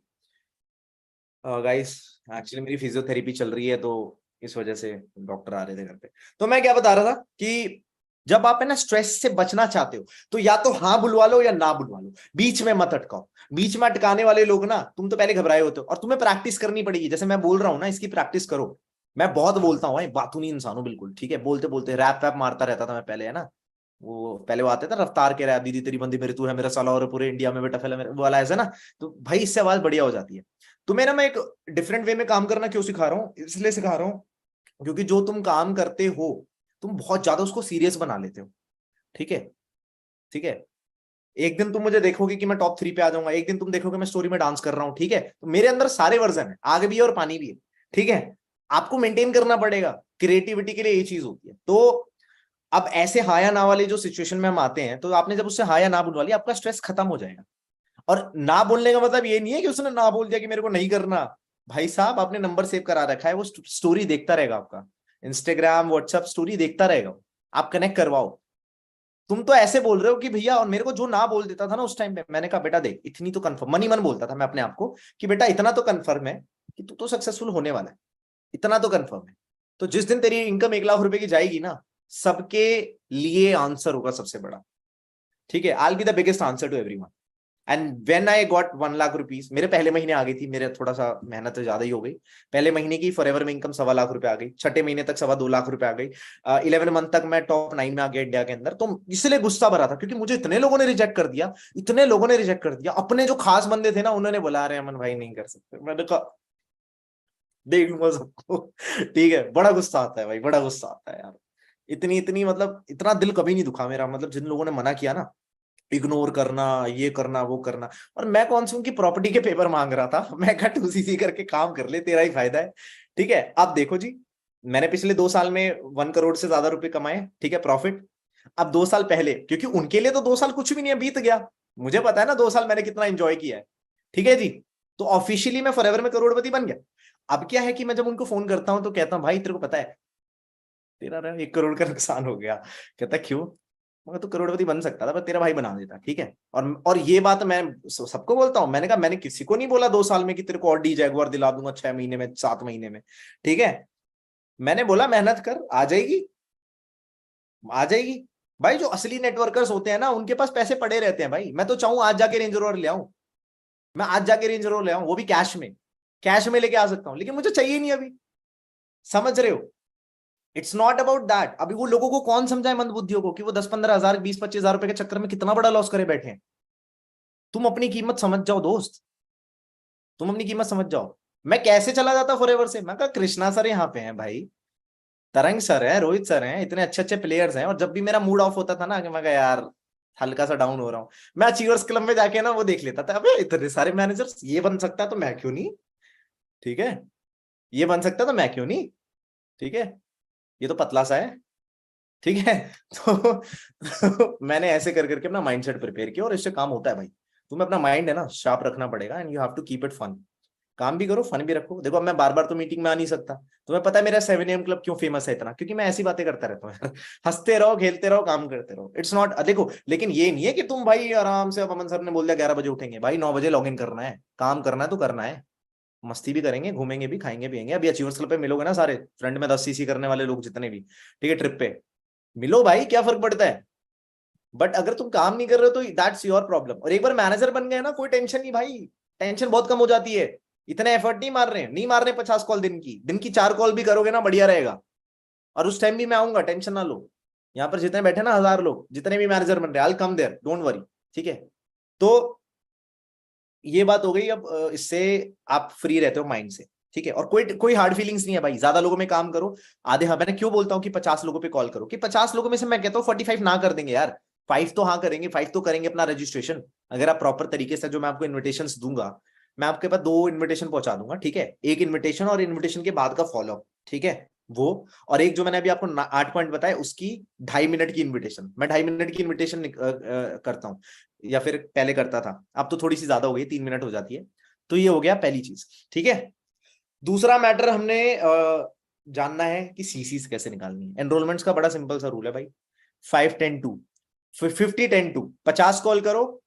गाइस एक्चुअली मेरी फिजियोथेरेपी चल रही है, तो इस वजह से डॉक्टर आ रहे थे घर पे। तो मैं क्या बता रहा था कि जब आप है ना स्ट्रेस से बचना चाहते हो, तो या तो हाँ बुलवा लो या ना बुलवा लो, बीच में मत अटकाओ। बीच में अटकाने वाले लोग ना, तुम तो पहले घबराए होते हो और तुम्हें प्रैक्टिस करनी पड़ेगी। जैसे मैं बोल रहा हूँ ना, इसकी प्रैक्टिस करो। मैं बहुत बोलता हूँ भाई, बातूनी इंसान हूँ बिल्कुल, ठीक है। बोलते बोलते रैप वैप मारता रहता था मैं पहले, है ना। वो पहले वो आते थे रफ्तार के रैप, दीदी तेरी बंदी मेरी तू है मेरा साला और पूरे इंडिया में बेटा फैला मेरा, वो वाला ऐसा ना। तो भाई इससे आवाज बढ़िया हो जाती है। तुम्हें ना मैं एक डिफरेंट वे में काम करना क्यों सिखा रहा हूँ, इसलिए सिखा रहा हूँ क्योंकि जो तुम काम करते हो, तुम बहुत ज्यादा उसको सीरियस बना लेते हो, ठीक है। ठीक है, एक दिन तुम मुझे देखोगे कि मैं टॉप 3 पे आ जाऊंगा, एक दिन तुम देखोगे मैं स्टोरी में डांस कर रहा हूं, ठीक है। तो मेरे अंदर सारे वर्जन है, आग भी है और पानी भी है, ठीक है। आपको मेंटेन करना पड़ेगा, क्रिएटिविटी के लिए ये चीज होती है। तो अब ऐसे हाँ या ना वाले जो सिचुएशन में हम आते हैं, तो आपने जब उससे हाँ या ना बुलवा लिया, आपका स्ट्रेस खत्म हो जाएगा। और ना बोलने का मतलब ये नहीं है कि उसने ना बोल दिया कि मेरे को नहीं करना। भाई साहब आपने नंबर सेव करा रखा है, वो स्टोरी देखता रहेगा आपका, इंस्टाग्राम व्हाट्सएप स्टोरी देखता रहेगा, आप कनेक्ट करवाओ। तुम तो ऐसे बोल रहे हो कि भैया, और मेरे को जो ना बोल देता था ना उस टाइम पे, मैंने कहा बेटा देख इतनी तो कंफर्म, मन ही मन बोलता था मैं अपने आप को कि बेटा इतना तो कंफर्म है कि तू तो सक्सेसफुल होने वाला है, इतना तो कंफर्म है। तो जिस दिन तेरी इनकम 1 लाख रुपए की जाएगी ना, सबके लिए आंसर होगा सबसे बड़ा, ठीक है। I will be the biggest answer to everyone. And when I got 1 lakh rupees, मेरे पहले महीने आ गई थी, मेरे थोड़ा सा मेहनत तो ज्यादा ही हो गई। पहले महीने की फॉरएवर में इनकम 1.25 लाख रुपए आ गई, छठे महीने तक 2.25 लाख रुपए आ गई, 11 मंथ तक मैं टॉप 9 में आ गया इंडिया के अंदर। तो इसलिए गुस्सा भरा था क्योंकि मुझे इतने लोगों ने रिजेक्ट कर दिया, इतने लोगों ने रिजेक्ट कर दिया। अपने जो खास बंदे थे ना, उन्होंने बोला अरे अमन भाई नहीं कर सकते। मैंने कहा देख लूंगा सबको ठीक है। बड़ा गुस्सा आता है भाई, बड़ा गुस्सा आता है यार। इतनी इतनी मतलब इतना दिल कभी नहीं दुखा मेरा, मतलब जिन लोगों ने मना किया ना, इग्नोर करना, ये करना वो करना। और मैं कौन सी उनकी प्रॉपर्टी के पेपर मांग रहा था मैं कहा 2cc करके काम कर ले, तेरा ही फायदा है, ठीक है। अब देखो जी, मैंने पिछले 2 साल में 1 करोड़ से ज्यादा रुपए कमाए, ठीक है, प्रॉफिट। अब 2 साल पहले, क्योंकि उनके लिए तो 2 साल कुछ भी नहीं है, बीत गया। मुझे पता है ना 2 साल मैंने कितना एंजॉय किया है, ठीक है जी। तो ऑफिशियली मैं फॉरएवर में करोड़पति बन गया। अब क्या है कि मैं जब उनको फोन करता हूं तो कहता हूं भाई तेरे को पता है तेरा ना 1 करोड़ का नुकसान हो गया। कहता क्यों? मगर तू करोड़पति बन सकता था पर तेरा भाई बना देता, ठीक है। और ये बात मैं सबको बोलता हूँ, मैंने कहा मैंने किसी को नहीं बोला 2 साल में कि तेरे को ऑडी जैगुआर दिला दूंगा 6 महीने में 7 महीने में, ठीक है। मैंने बोला मेहनत कर, आ जाएगी, आ जाएगी। भाई जो असली नेटवर्कर्स होते हैं ना, उनके पास पैसे पड़े रहते हैं भाई। मैं तो चाहूं आज जाके रेंज रोवर ले आऊं, मैं आज जाके रेंज रोवर ले आऊं, वो भी कैश में, कैश में लेके आ सकता हूं, लेकिन मुझे चाहिए नहीं अभी, समझ रहे हो। It's not about that. अभी वो लोगों को कौन समझाए, मंदबुद्धियों को, कि वो 10-15 हजार 20-25 हजार रुपए के चक्कर में कितना बड़ा लॉस करे बैठे हैं। तुम अपनी कीमत समझ जाओ दोस्त, तुम अपनी कीमत समझ जाओ। मैं कैसे चला जाता फॉरएवर से, मैं कहा कृष्णा सर यहाँ पे हैं भाई, तरंग सर है, रोहित सर हैं, इतने अच्छे अच्छे प्लेयर्स हैं। और जब भी मेरा मूड ऑफ होता था ना, कि मैं कहा यार हल्का सा डाउन हो रहा हूँ, मैं अचीवर्स क्लब में जाके ना वो देख लेता था, अबे इतने सारे मैनेजर्स, ये बन सकता है तो मैं क्यों नहीं, ठीक है। ये बन सकता है तो मैं क्यों नहीं, ठीक है। ये तो पतला सा है, ठीक है तो मैंने ऐसे कर करके अपना माइंडसेट प्रिपेयर किया, और इससे काम होता है भाई। तुम्हें अपना माइंड है ना शार्प रखना पड़ेगा, and you have to keep it fun. काम भी करो, फन भी रखो। देखो अब मैं बार बार तो मीटिंग में आ नहीं सकता। तुम्हें पता है मेरा 7 AM क्लब क्यों फेमस है इतना? क्योंकि मैं ऐसी बातें करता रहता हूँ यार हंसते रहो, खेलते रहो, काम करते रहो। इट्स नॉट, देखो लेकिन ये नहीं है कि तुम भाई आराम से, अब अमन सर ने बोल दिया 11 बजे उठेंगे, भाई 9 बजे लॉग इन करना है, काम करना है तो करना है। मस्ती भी करेंगे, घूमेंगे भी, खाएंगे पिएंगे। अभी अचीवर्स क्लब पे मिलोगे ना सारे फ्रंट में 10cc करने वाले लोग जितने भी, ठीक है, ट्रिप पे मिलो भाई, क्या फर्क पड़ता है। बट अगर तुम काम नहीं कर रहे हो तो दैट्स योर प्रॉब्लम। और एक बार मैनेजर बन गए ना, कोई टेंशन नहीं भाई, टेंशन बहुत कम हो जाती है। इतने एफर्ट नहीं मार रहे हैं, नहीं मार रहे 50 कॉल दिन की 4 कॉल भी करोगे ना बढ़िया रहेगा। और उस टाइम भी मैं आऊंगा, टेंशन ना लो। यहाँ पर जितने बैठे ना 1000 लोग, जितने भी मैनेजर बन रहे हैं, आई कम देयर, डोंट वरी, ठीक है। तो ये बात हो गई। अब इससे आप फ्री रहते हो माइंड से, ठीक है। और कोई कोई हार्ड फीलिंग्स नहीं है भाई, ज्यादा लोगों में काम करो। आधे, हाँ मैंने क्यों बोलता हूँ कि 50 लोगों पे कॉल करो, कि 50 लोगों में से मैं कहता हूँ 45 ना कर देंगे यार। 5 तो हाँ करेंगे, 5 तो करेंगे अपना रजिस्ट्रेशन। अगर आप प्रॉपर तरीके से, जो मैं आपको इन्विटेशंस दूंगा, मैं आपके पास 2 इन्विटेशन पहुंचा दूंगा, ठीक है, एक इन्विटेशन और इन्विटेशन के बाद का फॉलोअप, ठीक है वो, और एक जो मैंने अभी आपको 8 पॉइंट बताया उसकी 2.5 मिनट की इन्विटेशन। मैं 2.5 मिनट की इन्विटेशन करता हूँ, या फिर पहले करता था, अब तो थोड़ी सी ज्यादा हो गई, 3 मिनट हो जाती है। तो ये हो गया पहली चीज, ठीक है। दूसरा मैटर हमने जानना है कि सीसीस कैसे निकालनी है। एनरोलमेंट्स का बड़ा सिंपल सा रूल है भाई, 5-10-2, 50-10-2, 50 कॉल करो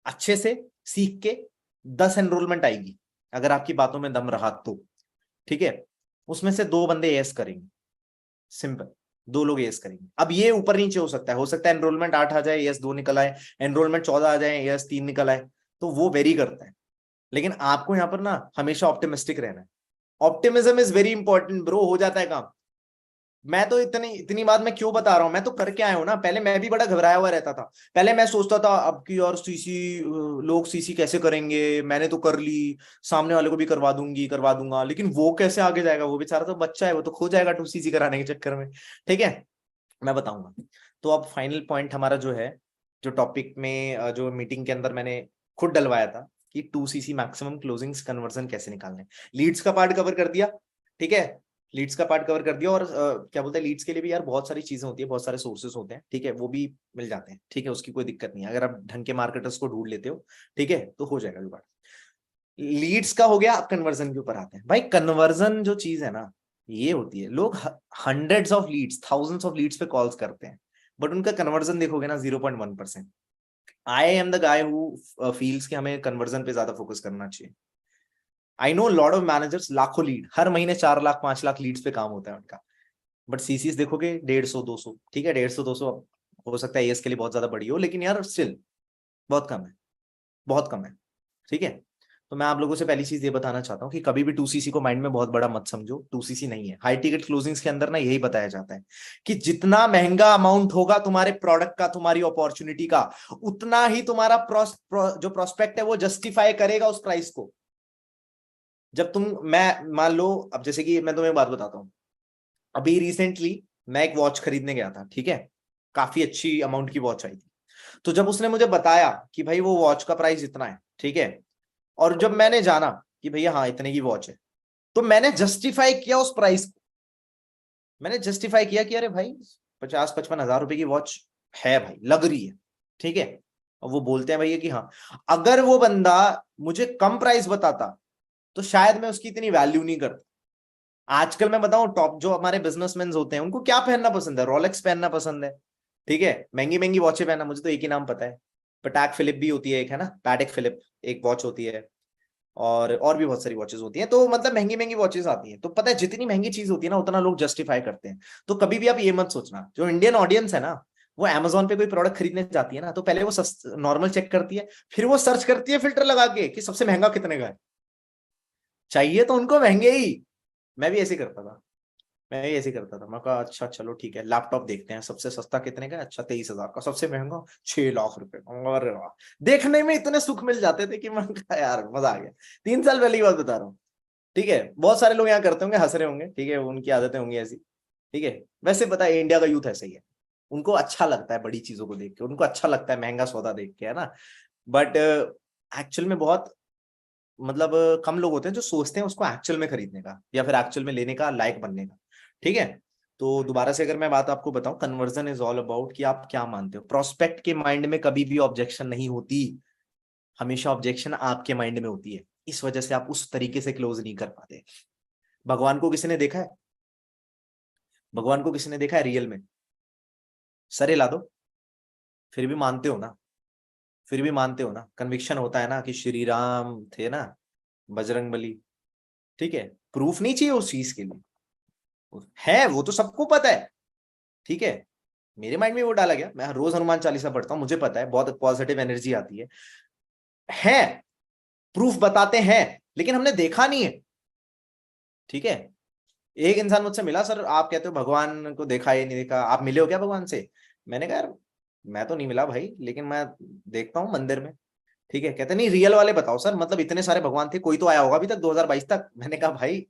अच्छे से सीख के, 10 एनरोलमेंट आएगी अगर आपकी बातों में दम रहा तो, ठीक है। उसमें से 2 बंदे यस करेंगे, सिंपल, 2 लोग यस करेंगे। अब ये ऊपर नीचे हो सकता है एनरोलमेंट 8 आ जाए, यस 2 निकल आए, एनरोलमेंट 14 आ जाए, यस 3 निकल आए, तो वो वेरी करता है। लेकिन आपको यहाँ पर ना हमेशा ऑप्टिमिस्टिक रहना है। Optimism is very important bro, हो जाता है काम। मैं तो इतनी इतनी बात मैं क्यों बता रहा हूं, मैं तो करके आया हूं ना। पहले मैं भी बड़ा घबराया हुआ रहता था, पहले मैं सोचता था अब की और सीसी, लोग सीसी कैसे करेंगे, मैंने तो कर ली, सामने वाले को भी करवा दूंगा, लेकिन वो कैसे आगे जाएगा, वो बेचारा तो बच्चा है, वो तो खो जाएगा 2 सीसी कराने के चक्कर में, ठीक है, मैं बताऊंगा। तो अब फाइनल पॉइंट हमारा जो है, जो टॉपिक में जो मीटिंग के अंदर मैंने खुद डलवाया था कि 2 सीसी मैक्सिमम क्लोजिंग्स कन्वर्जन कैसे निकालने। लीड्स का पार्ट कवर कर दिया, ठीक है, लीड्स का पार्ट कवर कर दिया। और क्या बोलते हैं, लीड्स के लिए भी यार बहुत सारी चीजें होती है, बहुत सारे सोर्सेस होते हैं, ठीक है, वो भी मिल जाते हैं, ठीक है, उसकी कोई दिक्कत नहीं है अगर आप ढंग के मार्केटर्स को ढूंढ लेते हो, ठीक है, तो हो जाएगा जुगाड़। लीड्स का हो गया, अब कन्वर्जन के ऊपर आते हैं भाई। कन्वर्जन जो चीज है ना, ये होती है, लोग hundreds of leads, thousands of leads पे कॉल्स करते हैं, बट उनका कन्वर्जन देखोगे ना 0.1%। I am the guy who feels कि हमें कन्वर्जन पे ज्यादा फोकस करना चाहिए। I know lot of managers, लाखों लीड हर महीने, 4 लाख 5 लाख लीड्स पे काम होता है उनका, बट सीसीस देखोगे 150-200, ठीक है, 150-200 हो सकता है एस के लिए बहुत ज्यादा बड़ी हो, लेकिन यार स्टिल बहुत कम है, बहुत कम है, ठीक है। तो मैं आप लोगों से पहली चीज ये बताना चाहता हूँ कि कभी भी 2 सीसी को माइंड में बहुत बड़ा मत समझो, 2 सीसी नहीं है। हाई टिकट क्लोजिंग्स के अंदर ना यही बताया जाता है कि जितना महंगा अमाउंट होगा तुम्हारे प्रोडक्ट का, तुम्हारी अपॉर्चुनिटी का, उतना ही तुम्हारा जो प्रोस्पेक्ट है वो जस्टिफाई करेगा उस प्राइस को। जब तुम, मैं मान लो, अब जैसे कि मैं तुम्हें एक बात बताता हूँ, अभी रिसेंटली मैं एक वॉच खरीदने गया था, ठीक है, काफी अच्छी अमाउंट की वॉच आई थी। तो जब उसने मुझे बताया कि भाई वो वॉच का प्राइस इतना है, ठीक है, और जब मैंने जाना कि भैया हाँ इतने की वॉच है, तो मैंने जस्टिफाई किया उस प्राइस को। मैंने जस्टिफाई किया कि अरे भाई 50-55 हजार रुपए की वॉच है भाई, लग रही है, ठीक है। और वो बोलते हैं भैया कि हाँ, अगर वो बंदा मुझे कम प्राइस बताता तो शायद मैं उसकी इतनी वैल्यू नहीं करता। आजकल मैं बताऊं, टॉप जो हमारे बिजनेसमैन होते हैं उनको क्या पहनना पसंद है, रोलेक्स पहनना पसंद है, ठीक है, महंगी महंगी वॉचें पहनना। मुझे तो एक ही नाम पता है, पटैक फिलिप भी होती है एक, है ना, पैटेक फिलिप एक वॉच होती है, और भी बहुत सारी वॉचेस होती हैं। तो मतलब महंगी महंगी वॉचेस आती हैं, तो पता है जितनी महंगी चीज होती है ना उतना लोग जस्टिफाई करते हैं। तो कभी भी आप ये मत सोचना, जो इंडियन ऑडियंस है ना, वो अमेजोन पे कोई प्रोडक्ट खरीदने जाती है ना, तो पहले वो नॉर्मल चेक करती है, फिर वो सर्च करती है फिल्टर लगा के कि सबसे महंगा कितने का है, चाहिए तो उनको महंगे ही। मैं भी ऐसे करता था, मैं भी ऐसे करता था, मैं कहा अच्छा चलो ठीक है, लैपटॉप देखते हैं, सबसे सस्ता कितने का है, अच्छा 23 हजार का, सबसे महंगा 6 लाख रुपए का, अरे वाह। देखने में इतने सुख मिल जाते थे कि मैं कहा यार मजा आ गया। 3 साल पहले की बात बता रहा हूँ, ठीक है। बहुत सारे लोग यहाँ करते होंगे, हंस रहे होंगे, ठीक है, उनकी आदतें होंगी ऐसी, ठीक है। वैसे पता है इंडिया का यूथ ऐसा ही है, उनको अच्छा लगता है बड़ी चीजों को देख के, उनको अच्छा लगता है महंगा सौदा देख के, है ना। बट एक्चुअल में बहुत, मतलब कम लोग होते हैं जो सोचते हैं उसको एक्चुअल में खरीदने का या फिर एक्चुअल में लेने का, लायक बनने का, ठीक है। तो दोबारा से अगर मैं बात आपको बताऊं, कन्वर्जन इज ऑल अबाउट कि आप क्या मानते हो। प्रोस्पेक्ट के माइंड में कभी भी ऑब्जेक्शन नहीं होती, हमेशा ऑब्जेक्शन आपके माइंड में होती है, इस वजह से आप उस तरीके से क्लोज नहीं कर पाते। भगवान को किसी ने देखा है, भगवान को किसी ने देखा है रियल में, सर हिला दो, फिर भी मानते हो ना, फिर भी मानते हो ना, कन्विक्शन होता है ना कि श्री राम थे ना, बजरंग बली, ठीक है। प्रूफ नहीं चाहिए उस चीज के लिए, है वो तो सबको पता है, ठीक है। मेरे माइंड में वो डाला गया, मैं रोज हनुमान चालीसा पढ़ता हूँ, मुझे पता है बहुत पॉजिटिव एनर्जी आती है, प्रूफ बताते हैं, लेकिन हमने देखा नहीं है, ठीक है। एक इंसान मुझसे मिला, सर आप कहते हो भगवान को देखा या नहीं देखा, आप मिले हो क्या भगवान से। मैंने कहा यार मैं तो नहीं मिला भाई, लेकिन मैं देखता हूँ मंदिर में, ठीक है। कहते नहीं रियल वाले बताओ सर, मतलब इतने सारे भगवान थे, कोई तो आया होगा अभी तक 2022 तक। मैंने कहा भाई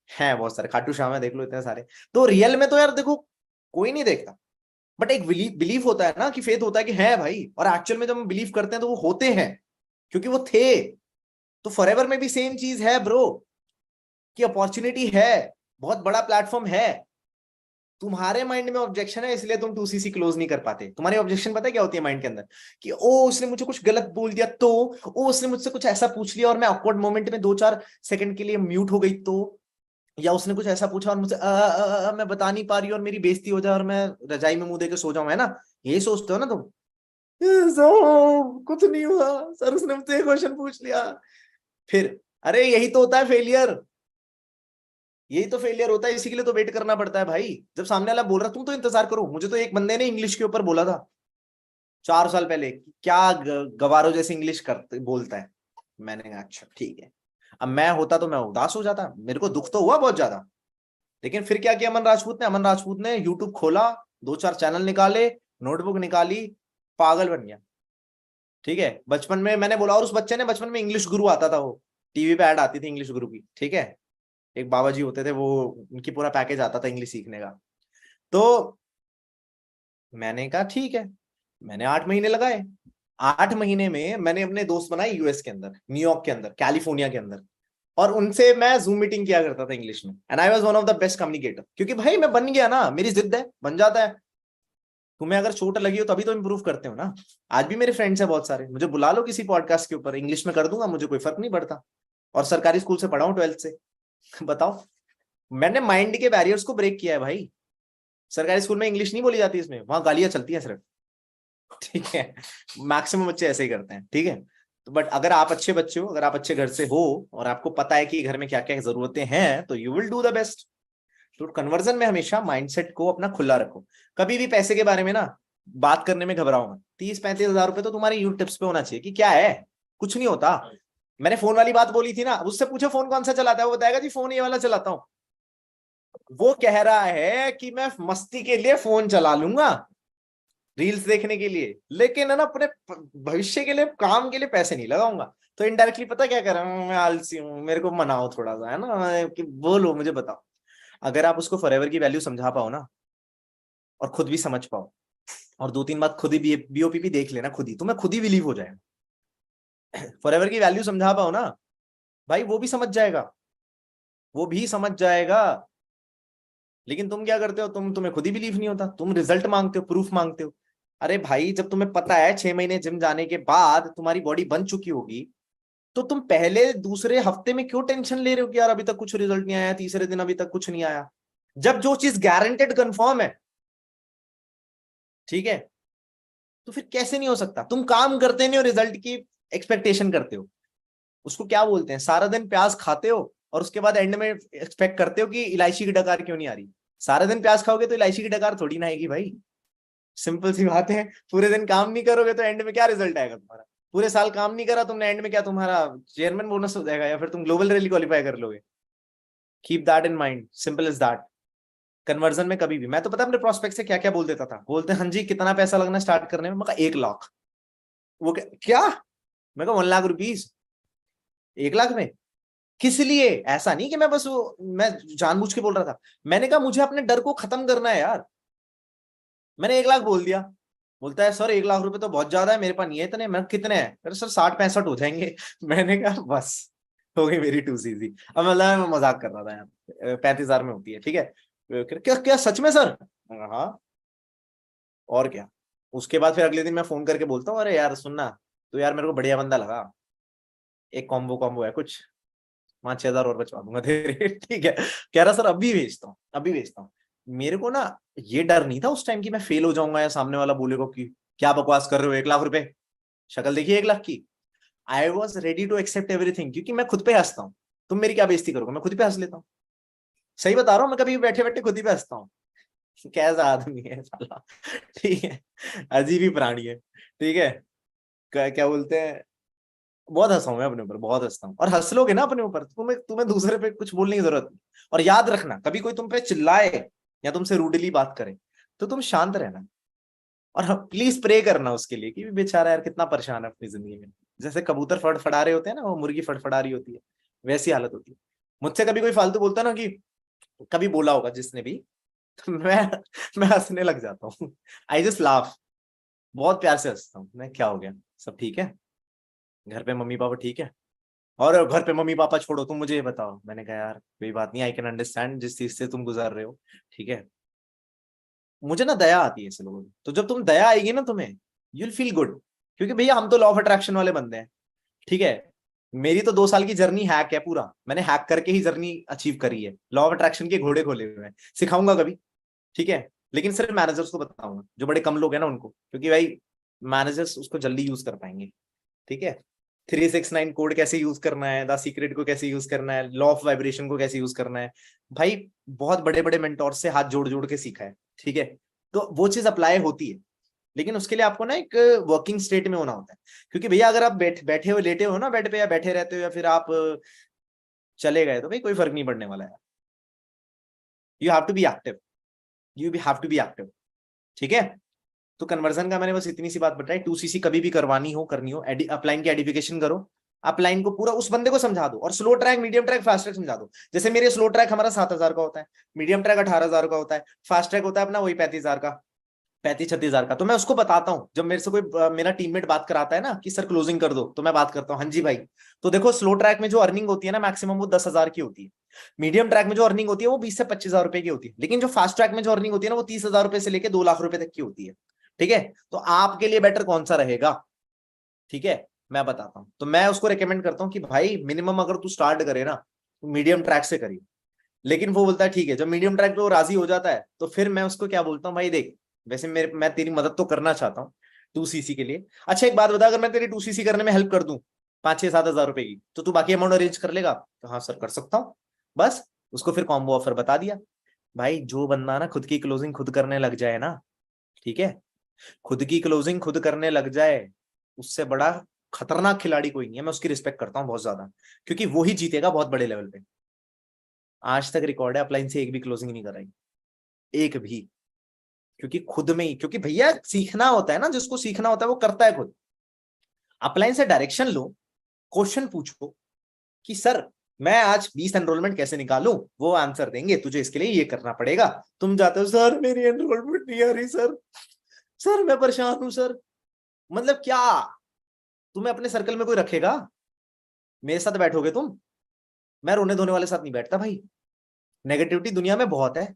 हैं बहुत सारे, खाटू श्याम है देख लो, इतने सारे। तो रियल में तो यार देखो कोई नहीं देखता, बट एक बिलीफ होता है ना, कि फेथ होता है कि है भाई, और एक्चुअल में जब हम बिलीव करते हैं तो वो होते हैं, क्योंकि वो थे। तो फॉरएवर में भी सेम चीज है ब्रो, कि अपॉर्चुनिटी है, बहुत बड़ा प्लेटफॉर्म है। तुम्हारे माइंड में ऑब्जेक्शन है, इसलिए तुम 2cc क्लोज नहीं कर पाते। तुम्हारी ऑब्जेक्शन पता है क्या होती है माइंड के अंदर, कि ओ उसने मुझे कुछ गलत बोल दिया तो, ओ उसने मुझसे कुछ ऐसा पूछ लिया और मैं ऑकवर्ड मोमेंट में 2-4 सेकंड के लिए म्यूट हो गई तो, या उसने कुछ ऐसा पूछा और मुझसे मैं बता नहीं पा रही और मेरी बेइज्जती हो जाए और मैं रजाई में मुंह देकर सो जाऊं, है ना? ये सोचते हो ना तुम? कुछ नहीं हुआ सर, उसने मुझसे क्वेश्चन पूछ लिया। फिर अरे यही तो होता है फेलियर, यही तो फेलियर होता है, इसी के लिए तो वेट करना पड़ता है भाई। जब सामने वाला बोल रहा तुम तो इंतजार करो। मुझे तो एक बंदे ने इंग्लिश के ऊपर बोला था 4 साल पहले, क्या गवारों जैसे इंग्लिश करते बोलता है। मैंने कहा अच्छा ठीक है। अब मैं होता तो मैं उदास हो जाता, मेरे को दुख तो हुआ बहुत ज्यादा। लेकिन फिर क्या किया अमन राजपूत ने यूट्यूब खोला, 2-4 चैनल निकाले, नोटबुक निकाली, पागल बन गया। ठीक है, बचपन में मैंने बोला, और उस बच्चे ने बचपन में इंग्लिश गुरु आता था, वो टीवी पे ऐड आती थी इंग्लिश गुरु की, ठीक है, एक बाबा जी होते थे वो, उनकी पूरा पैकेज आता था इंग्लिश सीखने का। तो मैंने कहा ठीक है, मैंने 8 महीने लगाए। 8 महीने में मैंने अपने दोस्त बनाए यूएस के अंदर, न्यूयॉर्क के अंदर, कैलिफोर्निया के अंदर, और उनसे मैं जूम मीटिंग किया करता था इंग्लिश में, and I was one of the best communicator. क्योंकि भाई मैं बन गया ना, मेरी जिद है, बन जाता है। तुम्हें अगर चोट लगी हो तभी तो इम्प्रूव करते हो ना। आज भी मेरे फ्रेंड्स हैं बहुत सारे, मुझे बुला लो किसी पॉडकास्ट के ऊपर, इंग्लिश में कर दूंगा, मुझे कोई फर्क नहीं पड़ता। और सरकारी स्कूल से पढ़ा हूं 12th से। बताओ, मैंने माइंड के बैरियर्स को ब्रेक किया है भाई। सरकारी स्कूल में इंग्लिश नहीं बोली जाती, इसमें वहां गालियां चलती हैं सिर्फ, ठीक है। मैक्सिमम बच्चे ऐसे ही करते हैं, ठीक है। तो बट अगर आप अच्छे बच्चे हो, अगर आप अच्छे घर से हो, और आपको पता है कि घर में क्या क्या जरूरतें हैं, तो you will do the best. तो कन्वर्जन में हमेशा माइंडसेट को अपना खुला रखो। कभी भी पैसे के बारे में ना बात करने में घबराओ मत। 30-35 हजार रुपए तो तुम्हारे यू टिप्स पे होना चाहिए, कि क्या है, कुछ नहीं होता। मैंने फोन वाली बात बोली थी ना, उससे पूछो फोन कौन सा चलाता है, वो बताएगा जी फोन ये वाला चलाता हूँ। वो कह रहा है कि मैं मस्ती के लिए फोन चला लूंगा, रील्स देखने के लिए, लेकिन है ना अपने भविष्य के लिए, काम के लिए पैसे नहीं लगाऊंगा। तो इनडायरेक्टली पता क्या कर रहा हूँ, मैं आलसी हूँ, मेरे को मनाओ थोड़ा सा, है ना, कि बोलो मुझे बताओ। अगर आप उसको फॉरएवर की वैल्यू समझा पाओ ना, और खुद भी समझ पाओ, और 2-3 बात खुद ही बीओपी भी देख लेना, खुद ही तुम्हें खुद ही बिलीव हो जाएगा। फॉरएवर की वैल्यू समझा पाओ ना भाई, वो भी समझ जाएगा, वो भी समझ जाएगा। लेकिन तुम क्या करते हो, तुम्हें खुद ही बिलीव नहीं होता, तुम रिजल्ट मांगते हो, प्रूफ मांगते हो। अरे भाई, जब तुम्हें पता है 6 महीने जिम जाने के बाद तुम्हारी बॉडी बन चुकी होगी, तो तुम पहले दूसरे हफ्ते में क्यों टेंशन ले रहे हो कि यार अभी तक कुछ रिजल्ट नहीं आया, तीसरे दिन अभी तक कुछ नहीं आया? जब जो चीज गारंटेड कंफर्म है, ठीक है, तो फिर कैसे नहीं हो सकता? तुम काम करते नहीं हो, रिजल्ट की एक्सपेक्टेशन करते हो। उसको क्या बोलते हैं, सारा दिन प्याज खाते हो और उसके बाद एंड में एक्सपेक्ट करते हो कि इलायची की डकार क्यों नहीं आ रही। सारा दिन प्याज खाओगे तो इलायची की डकार थोड़ी ना आएगी भाई। सिंपल सी बात है। पूरे दिन काम नहीं करोगे तो एंड में क्या रिजल्ट आएगा तुम्हारा? पूरे साल काम नहीं करा तुमने, एंड में क्या तुम्हारा चेयरमैन बोनस हो जाएगा, या फिर तुम ग्लोबल रैली क्वालिफाई कर लोगे? Keep that in mind, simple is that. Conversion में कभी भी, मैं तो पता अपने प्रोस्पेक्ट से क्या क्या बोल देता था, बोलते हाँ जी कितना पैसा लगना स्टार्ट करने में, मैं कहा 1 लाख। वो क्या? मैं कहा 1 लाख रुपीज 1 लाख में? किस लिए? ऐसा नहीं कि मैं बस मैं जानबूझ के बोल रहा था। मैंने कहा मुझे अपने डर को खत्म करना है यार। मैंने 1 लाख बोल दिया। बोलता है सर 1 लाख रुपए तो बहुत ज्यादा है, मेरे पास नहीं है इतने। मैं कितने हैं? अरे सर 60-65 हो जाएंगे। मैंने कहा बस, हो गई मेरी 2cc। अब मतलब मैं मजाक कर रहा था यार, 35 हजार में होती है, ठीक है। क्या क्या सच में सर? हाँ, और क्या। उसके बाद फिर अगले दिन मैं फोन करके बोलता हूँ, अरे यार सुनना, तो यार मेरे को बढ़िया बंदा लगा, एक कॉम्बो कॉम्बो है कुछ, 5-6 हजार और बचवा दूंगा तेरे। ठीक है। कह रहा सर अभी भेजता हूँ, अभी भेजता हूँ। मेरे को ना ये डर नहीं था उस टाइम कि मैं फेल हो जाऊंगा, या सामने वाला बोलेगा कि क्या बकवास कर रहे हो, 1 लाख रुपए, शक्ल देखिए 1 लाख की। I was ready to accept everything, क्योंकि मैं खुद पे हंसता हूँ। तुम मेरी क्या बेइज्जती करोगे, मैं खुद पे हंस लेता हूँ। सही बता रहा हूँ, मैं कभी बैठे बैठे खुद ही पे हंसता हूँ। कैसा आदमी है साला। ठीक है, अजीब ही प्राणी है, ठीक है। क्या बोलते हैं, बहुत हंसा हूं मैं अपने ऊपर, बहुत हंसता हूँ। और हंस लोगे ना अपने ऊपर, तुम्हें तुम्हें दूसरे पे कुछ बोलने की जरूरत नहीं। और याद रखना, कभी कोई तुम पे चिल्लाए या तुमसे रूडली बात करे, तो तुम शांत रहना। और प्लीज प्रे करना उसके लिए, कि बेचारा यार कितना परेशान है अपनी जिंदगी में। जैसे कबूतर फड़फड़ा रहे होते हैं ना, वो मुर्गी फड़फड़ा रही होती है, वैसी हालत होती है। मुझसे कभी कोई फालतू बोलता ना, कि कभी बोला होगा जिसने भी, तो मैं हंसने लग जाता हूँ। आई जस्ट लाफ, बहुत प्यार से हंसता हूँ मैं, क्या हो गया, सब ठीक है, घर पे मम्मी पापा ठीक है? और घर पे मम्मी पापा छोड़ो, तुम मुझे ये बताओ। मैंने कहा यार कोई बात नहीं, आई कैन अंडरस्टैंड जिस चीज से तुम गुजर रहे हो, ठीक है। मुझे ना दया आती है ऐसे लोगों की, तो जब तुम दया आएगी ना तुम्हें, यू विल फील गुड। क्योंकि भैया हम तो लॉ ऑफ अट्रैक्शन वाले बंदे हैं, ठीक है। मेरी तो 2 साल की जर्नी हैक है पूरा, मैंने हैक करके ही जर्नी अचीव करी है, लॉ ऑफ अट्रैक्शन के घोड़े खोले हुए हैं, सिखाऊंगा कभी, ठीक है। लेकिन सिर्फ मैनेजर्स को बताऊंगा, जो बड़े कम लोग हैं ना उनको, क्योंकि भाई मैनेजर्स उसको जल्दी यूज कर पाएंगे, ठीक है। 369 कोड कैसे यूज करना है, द सीक्रेट को कैसे यूज करना है, लॉ ऑफ वाइब्रेशन को कैसे यूज करना है, भाई बहुत बड़े बड़े मेंटोर से हाथ जोड़ जोड़ के सीखा है, ठीक है। तो वो चीज अप्लाई होती है, लेकिन उसके लिए आपको ना एक वर्किंग स्टेट में होना होता है। क्योंकि भैया अगर आप बैठे हो, लेटे हो ना बेड पे, या बैठे रहते हो, या फिर आप चले गए, तो भाई कोई फर्क नहीं पड़ने वाला है। You have to be active, you have to be active, ठीक है। तो कन्वर्जन का मैंने बस इतनी सी बात बताई। 2cc कभी भी करवानी हो, करनी हो, अपलाइन की एडिफिकेशन करो, अपलाइन को पूरा उस बंदे को समझा दो, और slow track, medium track, fast track समझा दो। जैसे मेरे स्लो ट्रैक हमारा 7,000 का होता है, मीडियम ट्रैक 18,000 का होता है, फास्ट ट्रैक होता है अपना वही 35,000 का, 35-36,000 का। तो मैं उसको बताता हूँ, जब मेरे से कोई मेरा टीममेट बात कराता है ना कि सर क्लोजिंग कर दो, तो मैं बात करता हूँ, हाँ जी भाई। तो देखो स्लो ट्रैक में जो अर्निंग होती है ना मैक्सिमम, वो 10,000 की होती है। मीडियम ट्रैक में जो अर्निंग होती है वो 20 से 25,000 रुपए की होती है। लेकिन जो फास्ट ट्रैक में जो अर्निंग होती है ना, वो 30,000 रुपए से लेकर 2 लाख रुपए तक की होती है, ठीक है। तो आपके लिए बेटर कौन सा रहेगा, ठीक है, मैं बताता हूँ। तो मैं उसको रिकमेंड करता हूँ कि भाई मिनिमम अगर तू स्टार्ट करे ना, तो मीडियम ट्रैक से करिए। लेकिन वो बोलता है ठीक है, जब मीडियम ट्रैक पे वो राजी हो जाता है, तो फिर मैं उसको क्या बोलता हूँ, भाई देख, वैसे मैं तेरी मदद तो करना चाहता हूँ 2cc के लिए। अच्छा एक बात बता, अगर मैं तेरी 2cc करने में हेल्प कर दूं 5-6-7 हजार रुपए की, तो तू बाकी अमाउंट अरेंज कर लेगा? तो हाँ सर कर सकता हूँ। बस उसको फिर कॉम्बो ऑफर बता दिया। भाई जो बंदा ना खुद की क्लोजिंग खुद करने लग जाए ना, ठीक है, खुद की क्लोजिंग खुद करने लग जाए, उससे बड़ा खतरनाक खिलाड़ी कोई नहीं है। मैं उसकी रिस्पेक्ट करता हूँ बहुत ज्यादा, क्योंकि वो ही जीतेगा बहुत बड़े लेवल पे। आज तक रिकॉर्ड है, अपलाइन से एक भी क्लोजिंग नहीं कराई, एक भी। क्योंकि खुद में ही, क्योंकि भैया सीखना होता है ना, जिसको सीखना होता है वो करता है खुद। अपलाइन से डायरेक्शन लो, क्वेश्चन पूछो कि सर मैं आज 20 एनरोलमेंट कैसे निकालूं, वो आंसर देंगे तुझे, इसके लिए ये करना पड़ेगा। तुम जाते हो सर मेरी एनरोलमेंट नहीं आ रही सर, सर मैं परेशान हूं सर। मतलब क्या, तुम्हें अपने सर्कल में कोई रखेगा? मेरे साथ बैठोगे तुम? मैं रोने धोने वाले साथ नहीं बैठता भाई। नेगेटिविटी दुनिया में बहुत है।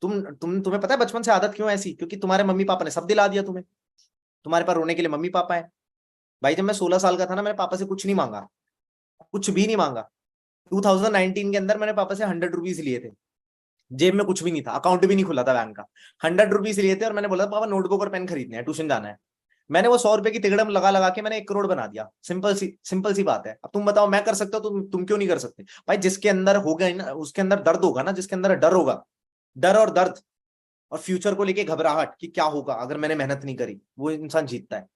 तुम्हें पता है बचपन से आदत क्यों ऐसी? क्योंकि तुम्हारे मम्मी पापा ने सब दिला दिया तुम्हें, तुम्हारे पास रोने के लिए मम्मी पापा है। भाई जब मैं 16 साल का था ना, मैंने पापा से कुछ नहीं मांगा, कुछ भी नहीं मांगा। 2019 के अंदर मैंने पापा से 100 रुपीज लिए थे, जेब में कुछ भी नहीं था, अकाउंट भी नहीं खुला था बैंक का। 100 रुपीज लिए थे, और मैंने बोला पापा नोटबुक और पेन खरीदने हैं, ट्यूशन जाना है। मैंने वो 100 रुपए की तिगड़म लगा लगा के मैंने 1 करोड़ बना दिया। सिंपल सी बात है। अब तुम बताओ, मैं कर सकता हूँ, तुम क्यों नहीं कर सकते? भाई जिसके अंदर होगा ना, उसके अंदर दर्द होगा ना, जिसके अंदर डर होगा, डर और दर्द, और फ्यूचर को लेके घबराहट कि क्या होगा अगर मैंने मेहनत नहीं करी, वो इंसान जीतता है।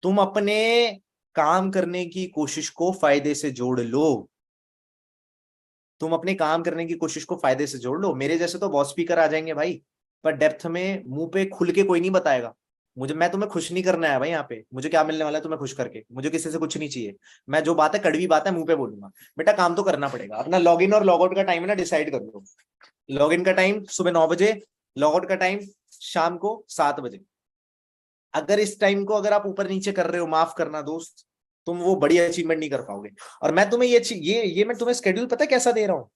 तुम अपने काम करने की कोशिश को फायदे से जोड़ लो, तुम अपने काम करने की कोशिश को फायदे से जोड़ लो। मेरे जैसे तो बॉस स्पीकर आ जाएंगे भाई, पर डेप्थ में मुंह पे खुल के कोई नहीं बताएगा। मैं तुम्हें खुश नहीं करना है भाई, यहाँ पे मुझे क्या मिलने वाला है तुम्हें खुश करके? मुझे किसी से कुछ नहीं चाहिए। मैं जो बात है, कड़वी बात है, मुंह पे बोलूंगा। बेटा काम तो करना पड़ेगा। अपना लॉग इन और लॉग आउट का टाइम है ना, डिसाइड कर लो। लॉग इन का टाइम सुबह 9 बजे, लॉग आउट का टाइम शाम को 7 बजे। अगर इस टाइम को अगर आप ऊपर नीचे कर रहे हो, माफ करना दोस्त, तुम वो बड़ी अचीवमेंट नहीं कर पाओगे। और मैं तुम्हें ये मैं तुम्हें स्केड्यूल पता है कैसा दे रहा हूँ?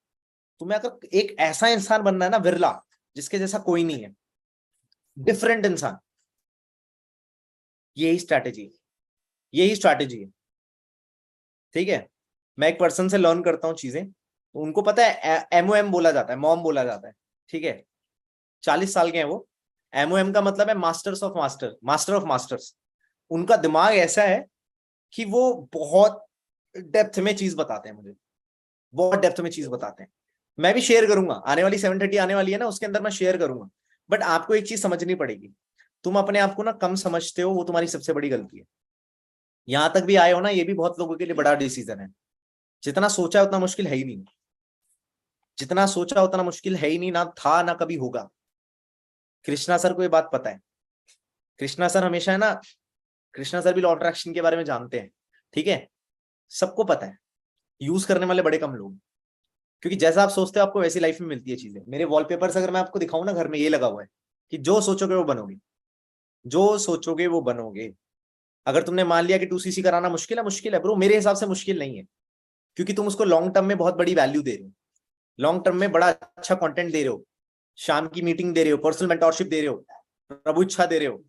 तुम्हें अगर एक ऐसा इंसान बनना है ना, विरला, जिसके जैसा कोई नहीं है, डिफरेंट इंसान, यही स्ट्रैटेजी, यही स्ट्रैटेजी है, ठीक है। मैं एक पर्सन से लर्न करता हूँ चीजें, तो उनको पता है MOM बोला जाता है, मॉम बोला जाता है, ठीक है। 40 साल के हैं वो। MOM का मतलब है masters of master, master of masters. उनका दिमाग ऐसा है कि वो बहुत डेप्थ में चीज बताते हैं मुझे, बहुत डेप्थ में चीज बताते हैं। मैं भी शेयर करूंगा, आने वाली 7:30 आने वाली है ना, उसके अंदर मैं शेयर करूंगा। बट आपको एक चीज समझनी पड़ेगी, तुम अपने आप को ना कम समझते हो, वो तुम्हारी सबसे बड़ी गलती है। यहां तक भी आए हो ना, ये भी बहुत लोगों के लिए बड़ा डिसीजन है। जितना सोचा है उतना मुश्किल है ही नहीं, जितना सोचा उतना मुश्किल है ही नहीं, ना था ना कभी होगा। कृष्णा सर को ये बात पता है। कृष्णा सर हमेशा है ना, कृष्णा सर भी लॉ ऑफ अट्रैक्शन के बारे में जानते हैं, ठीक है। सबको पता है, यूज करने वाले बड़े कम लोग। क्योंकि जैसा आप सोचते हो आपको वैसी लाइफ में मिलती है चीजें। मेरे वॉलपेपर्स अगर मैं आपको दिखाऊं ना घर में, ये लगा हुआ है कि जो सोचोगे वो बनोगे, जो सोचोगे वो बनोगे। अगर तुमने मान लिया कि 2cc कराना मुश्किल है ब्रो, मेरे हिसाब से मुश्किल नहीं है, क्योंकि तुम उसको लॉन्ग टर्म में बहुत बड़ी वैल्यू दे रहे हो, लॉन्ग टर्म में बड़ा अच्छा कंटेंट दे रहे हो, शाम की मीटिंग दे रहे हो, पर्सनल मेंटोरशिप दे रहे हो, प्रभु इच्छा दे रहे हो।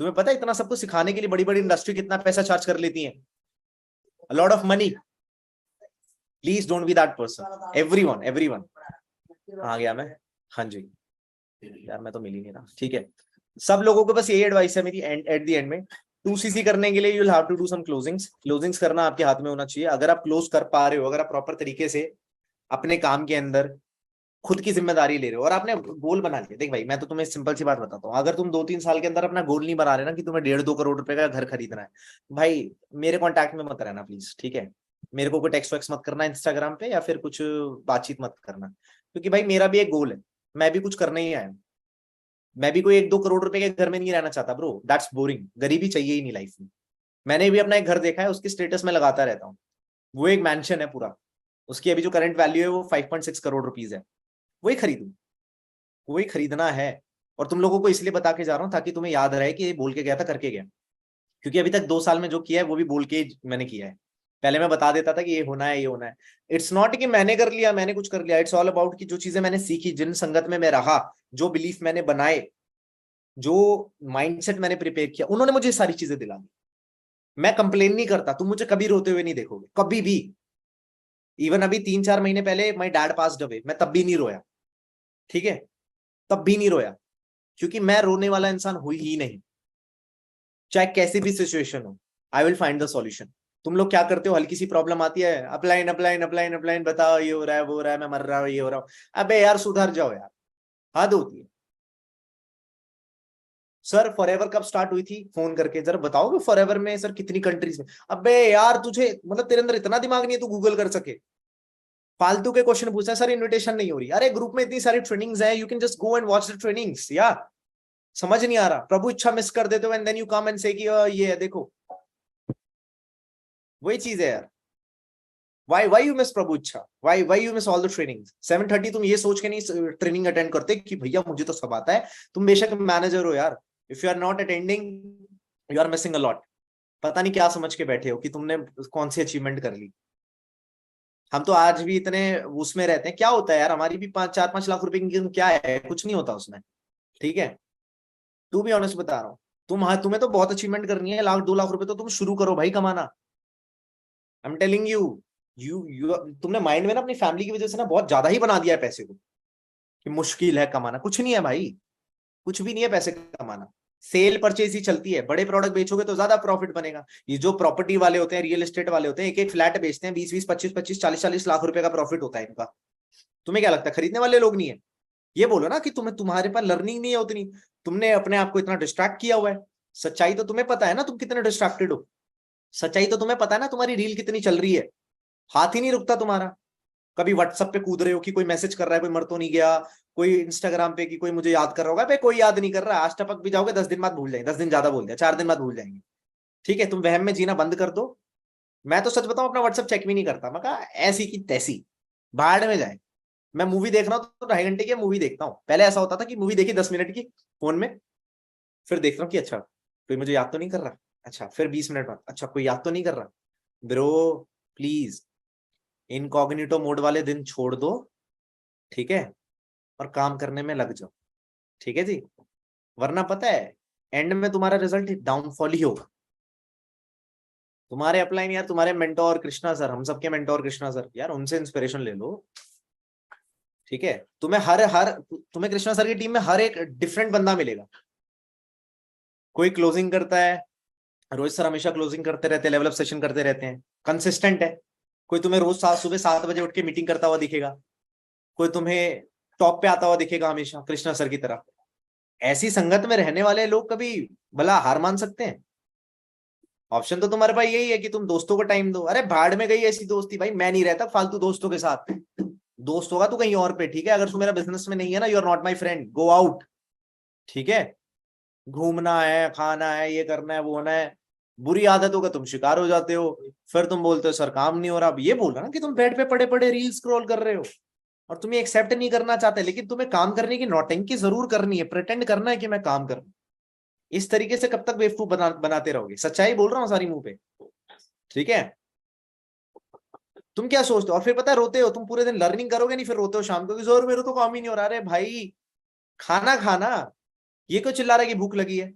तुम्हें पता है इतना सब कुछ सिखाने के लिए बड़ी बड़ी इंडस्ट्री कितना पैसा चार्ज कर लेती है, a lot of money. Please don't be that person. Everyone आ गया मैं, हाँ जी यार मैं तो मिल ही नहीं रहा, ठीक है। सब लोगों को बस यही एडवाइस है मेरी एट द एंड में, 2cc करने के लिए you will have to do some closings करना आपके हाथ में होना चाहिए। अगर आप क्लोज कर पा रहे हो, अगर आप प्रॉपर तरीके से अपने काम के अंदर खुद की जिम्मेदारी ले रहे हो और आपने गोल बना लिया। देख भाई मैं तो तुम्हें सिंपल सी बात बताता हूँ, अगर तुम 2-3 साल के अंदर अपना गोल नहीं बना रहे ना कि तुम्हें 1.5-2 करोड़ रुपए का घर खरीदना है, भाई मेरे कॉन्टैक्ट में मत रहना प्लीज, ठीक है। मेरे को कोई टेक्स्ट वैक्स मत करना इंस्टाग्राम पे, या फिर कुछ बातचीत मत करना, क्योंकि भाई मेरा भी एक गोल है, मैं भी कुछ करने ही आया। मैं भी कोई 1-2 करोड़ रुपए के घर में नहीं रहना चाहता ब्रो, दैट्स बोरिंग, गरीबी चाहिए ही नहीं लाइफ में। मैंने भी अपना एक घर देखा है, उसकी स्टेटस में लगाता रहता हूँ, वो एक मैंशन है पूरा, उसकी अभी जो करंट वैल्यू है वो 5.6 करोड़ रुपीज है। वही खरीदू, वही खरीदना है। और तुम लोगों को इसलिए बता के जा रहा हूँ ताकि तुम्हें याद रहे कि ये बोल के गया था करके गया, क्योंकि अभी तक 2 साल में जो किया है वो भी बोल के मैंने किया है। पहले मैं बता देता था कि ये होना है, ये होना है। इट्स नॉट कि मैंने कर लिया, मैंने कुछ कर लिया, इट्स ऑल अबाउट कि जो चीजें मैंने सीखी, जिन संगत में मैं रहा, जो बिलीफ मैंने बनाए, जो माइंडसेट मैंने प्रिपेयर किया, उन्होंने मुझे सारी चीजें दिला दी। मैं कंप्लेन नहीं करता, तुम मुझे कभी रोते हुए नहीं देखोगे, कभी भी। इवन अभी 3-4 महीने पहले माई डैड पास्ड अवे, मैं तब भी नहीं रोया, ठीक है, तब भी नहीं रोया, क्योंकि मैं रोने वाला इंसान हुई ही नहीं। चाहे कैसी भी सिचुएशन हो, I will find the solution. तुम लोग क्या करते हो, हल्की सी प्रॉब्लम आती है, अपलाइन अपलाइन अपलाइन अपलाइन, बताओ ये हो रहा है वो हो रहा है, मैं मर रहा हूँ, ये हो रहा हूँ। अबे यार सुधर जाओ यार, हद होती है। सर फॉरएवर कब स्टार्ट हुई थी, फोन करके जरा बताओगे फॉरएवर में सर कितनी कंट्रीज में। अबे यार तुझे मतलब तेरे अंदर इतना दिमाग नहीं है तू गूगल कर सके, फालतू के क्वेश्चन पूछना है। सर इनविटेशन नहीं हो रही, अरे ग्रुप में इतनी सारी ट्रेनिंग्स है, you can just go and watch the trainings यार। समझ नहीं आ रहा, प्रभु इच्छा मिस कर देते हो and then you come and say कि ये है देखो, वही चीज है यार। why you miss प्रभु इच्छा, why you miss all the trainings 7:30? तुम ये सोच के नहीं ट्रेनिंग अटेंड करते कि भैया मुझे तो सब आता है। तुम बेशक मैनेजर हो यार, if you are not attending you are missing a lot. पता नहीं क्या समझ के बैठे हो कि तुमने कौन सी अचीवमेंट कर ली। हम तो आज भी इतने उसमें रहते हैं, क्या होता है यार, हमारी भी 4-5 लाख रुपए की इनकम क्या है, कुछ नहीं होता उसमें, ठीक है। तू भी ऑनेस्ट बता रहा हूँ, तुम्हें तो बहुत अचीवमेंट करनी है, 1-2 लाख रुपए तो तुम शुरू करो भाई कमाना। I am telling you, you तुमने माइंड में ना अपनी फैमिली की वजह से ना बहुत ज्यादा ही बना दिया है पैसे को, कि मुश्किल है कमाना। कुछ नहीं है भाई, कुछ भी नहीं है पैसे कमाना। सेल परचेज ही चलती है, बड़े प्रोडक्ट बेचोगे तो ज्यादा प्रॉफिट बनेगा। ये जो प्रॉपर्टी वाले होते हैं, रियल एस्टेट वाले होते हैं, एक एक फ्लैट बेचते हैं, 20-20, 25-25, 40-40 लाख रुपए का प्रॉफिट होता है इनका। तुम्हें क्या लगता है खरीदने वाले लोग नहीं है? ये बोलो ना कि तुम्हारे पास लर्निंग नहीं है उतनी, तुमने अपने आप को इतना डिस्ट्रैक्ट किया हुआ है। सच्चाई तो तुम्हें पता है ना तुम कितने डिस्ट्रैक्टेड हो, सच्चाई तो तुम्हें पता है ना तुम्हारी रील कितनी चल रही है, हाथ ही नहीं रुकता तुम्हारा। कभी व्हाट्सएप पे कूद रहे हो कि कोई मैसेज कर रहा है, कोई मर तो नहीं गया, कोई इंस्टाग्राम पे कि कोई मुझे याद कर रहा होगा, कोई याद नहीं कर रहा। आज टपक भी जाओगे 10 दिन बाद भूल जाएंगे, 10 दिन ज्यादा बोल दिया, 4 दिन बाद भूल जाएंगे, ठीक है। तुम वहम में जीना बंद कर दो। मैं तो सच बताऊं अपना व्हाट्सएप चेक भी नहीं करता, मैं कहा ऐसी की तैसी, भाड़ में जाए। मैं मूवी देख रहा हूँ तो 2.5 घंटे की मूवी देखता हूँ। पहले ऐसा होता था कि मूवी देखी 10 मिनट की फोन में, फिर देख रहा हूँ कि अच्छा कोई मुझे याद तो नहीं कर रहा, अच्छा फिर 20 मिनट बाद अच्छा कोई याद तो नहीं कर रहा। ब्रो प्लीज इनकॉग्निटो मोड वाले दिन छोड़ दो, ठीक है, और काम करने में लग जाओ, ठीक है जी। वरना पता है एंड में तुम्हारा रिजल्ट डाउनफॉल ही होगा। तुम्हारे अपलाइन यार, तुम्हारे मेंटोर कृष्णा सर, हम सबके मेंटोर कृष्णा सर यार, उनसे इंस्पिरेशन ले लो, ठीक है। तुम्हें कृष्णा सर की टीम में हर एक डिफरेंट बंदा मिलेगा। कोई क्लोजिंग करता है, रोहित सर हमेशा क्लोजिंग करते रहते हैं, लेवल अप सेशन करते रहते हैं, कंसिस्टेंट है। कोई तुम्हें रोज सुबह 7 बजे उठ के मीटिंग करता हुआ दिखेगा, कोई तुम्हें टॉप पे आता हुआ दिखेगा हमेशा कृष्णा सर की तरह। ऐसी संगत में रहने वाले लोग कभी भला हार मान सकते हैं? ऑप्शन तो तुम्हारे पास यही है कि तुम दोस्तों को टाइम दो। अरे भाड़ में गई ऐसी दोस्ती, भाई मैं नहीं रहता फालतू दोस्तों के साथ। दोस्त होगा तो कहीं और पे, ठीक है। अगर तू मेरा बिजनेस में नहीं है ना, you are not my friend, go out, ठीक है। घूमना है, खाना है, ये करना है, वो होना है, बुरी आदतों का तुम शिकार हो जाते हो। फिर तुम बोलते हो सर काम नहीं हो रहा। अब ये बोल रहा ना कि तुम बेड पे पड़े पड़े रील स्क्रॉल कर रहे हो, और तुम्हें एक्सेप्ट नहीं करना चाहते, लेकिन तुम्हें काम करने की नौटंकी जरूर करनी है, प्रिटेंड करना है कि मैं काम कर रहा हूं। इस तरीके से कब तक बेवकूफ बनाते रहोगे? सच्चाई बोल रहा हूँ सारी मुंह पे, ठीक है? तुम क्या सोचते हो? और फिर पता है रोते हो तुम, पूरे दिन लर्निंग करोगे नहीं, फिर रोते हो शाम को कि सर मेरे तो काम ही नहीं हो रहा। अरे भाई खाना खाना, ये क्यों चिल्ला रहा है कि भूख लगी है?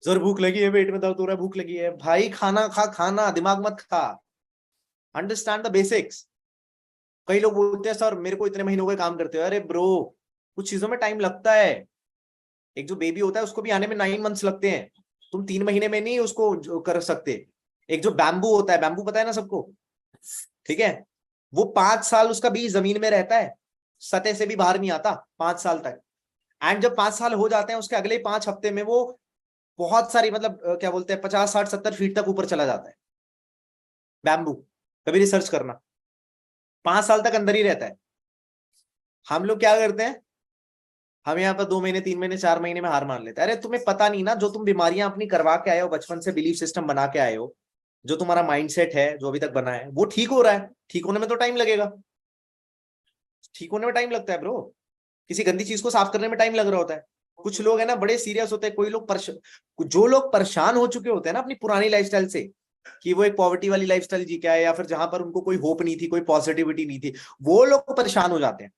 सर भूख लगी है, पेट में दर्द हो रहा है, भूख लगी है। भाई खाना खा, खाना दिमाग मत खा, अंडरस्टैंड द बेसिक्स। कई लोग बोलते हैं सर मेरे को इतने महीनों के काम करते हो। अरे ब्रो, कुछ चीजों में टाइम लगता है। एक जो बेबी होता है उसको भी आने में 9 मंथ्स लगते हैं, तुम 3 महीने में नहीं उसको कर सकते। एक जो बैम्बू होता है, बैम्बू पता है ना सबको, ठीक है? वो 5 साल उसका बीज जमीन में रहता है, सतह से भी बाहर नहीं आता 5 साल तक। एंड जब 5 साल हो जाते हैं, उसके अगले 5 हफ्ते में वो बहुत सारी, मतलब क्या बोलते हैं, 50 60 70 फीट तक ऊपर चला जाता है बैम्बू। कभी रिसर्च करना, 5 साल तक अंदर ही रहता है। हम लोग क्या करते हैं, हम यहाँ पर 2 महीने 3 महीने 4 महीने में हार मान लेते हैं। अरे तुम्हें पता नहीं ना, जो तुम बीमारियां अपनी करवा के आए हो बचपन से, बिलीफ सिस्टम बना के आए हो, जो तुम्हारा माइंडसेट है जो अभी तक बना है, वो ठीक हो रहा है। ठीक होने में तो टाइम लगेगा, ठीक होने में टाइम लगता है ब्रो। किसी गंदी चीज को साफ करने में टाइम लग रहा होता है। कुछ लोग है ना बड़े सीरियस होते हैं, कोई लोग जो लोग परेशान हो चुके होते हैं ना अपनी पुरानी लाइफस्टाइल से, कि वो एक पॉवर्टी वाली लाइफस्टाइल जी के आए, या फिर जहां पर उनको कोई होप नहीं थी, कोई पॉजिटिविटी नहीं थी, वो लोग परेशान हो जाते हैं।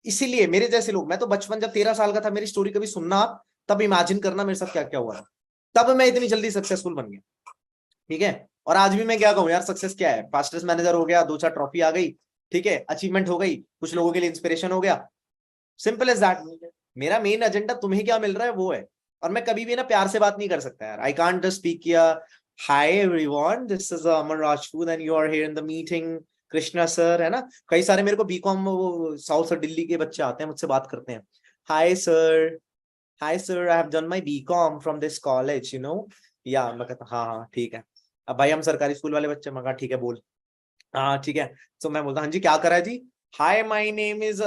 इसीलिए मेरे जैसे लोग, मैं तो बचपन जब 13 साल का था, मेरी स्टोरी कभी सुनना आप, तब इमेजिन करना मेरे साथ क्या क्या हुआ था, तब मैं इतनी जल्दी सक्सेसफुल बन गया, ठीक है? और आज भी मैं क्या कहूँ यार, सक्सेस क्या है? फास्टेस्ट मैनेजर हो गया, 2 4 ट्रॉफी आ गई, ठीक है, अचीवमेंट हो गई, कुछ लोगों के लिए इंस्पिरेशन हो गया, सिंपल एज दैट। मेरा मेन एजेंडा तुम्हें क्या मिल रहा है वो है। और मैं कभी भी ना प्यार से बात नहीं कर सकता यार, आई कांट जस्ट स्पीक किया, hi everyone this is Aman Rajput and you are here in the meeting, Krishna sir, है ना? कई सारे मेरे को बीकॉम वो साउथ और दिल्ली के बच्चे आते हैं, मुझसे बात करते हैं, hi sir, hi sir I have done my BCom from this college, you know. या मैं कहता हाँ हाँ ठीक है। अब भाई हम सरकारी स्कूल वाले बच्चे, मैं कहा ठीक है बोल, हाँ ठीक है। तो मैं बोलता हाँ जी क्या करा है जी, हाय माय नेम इज,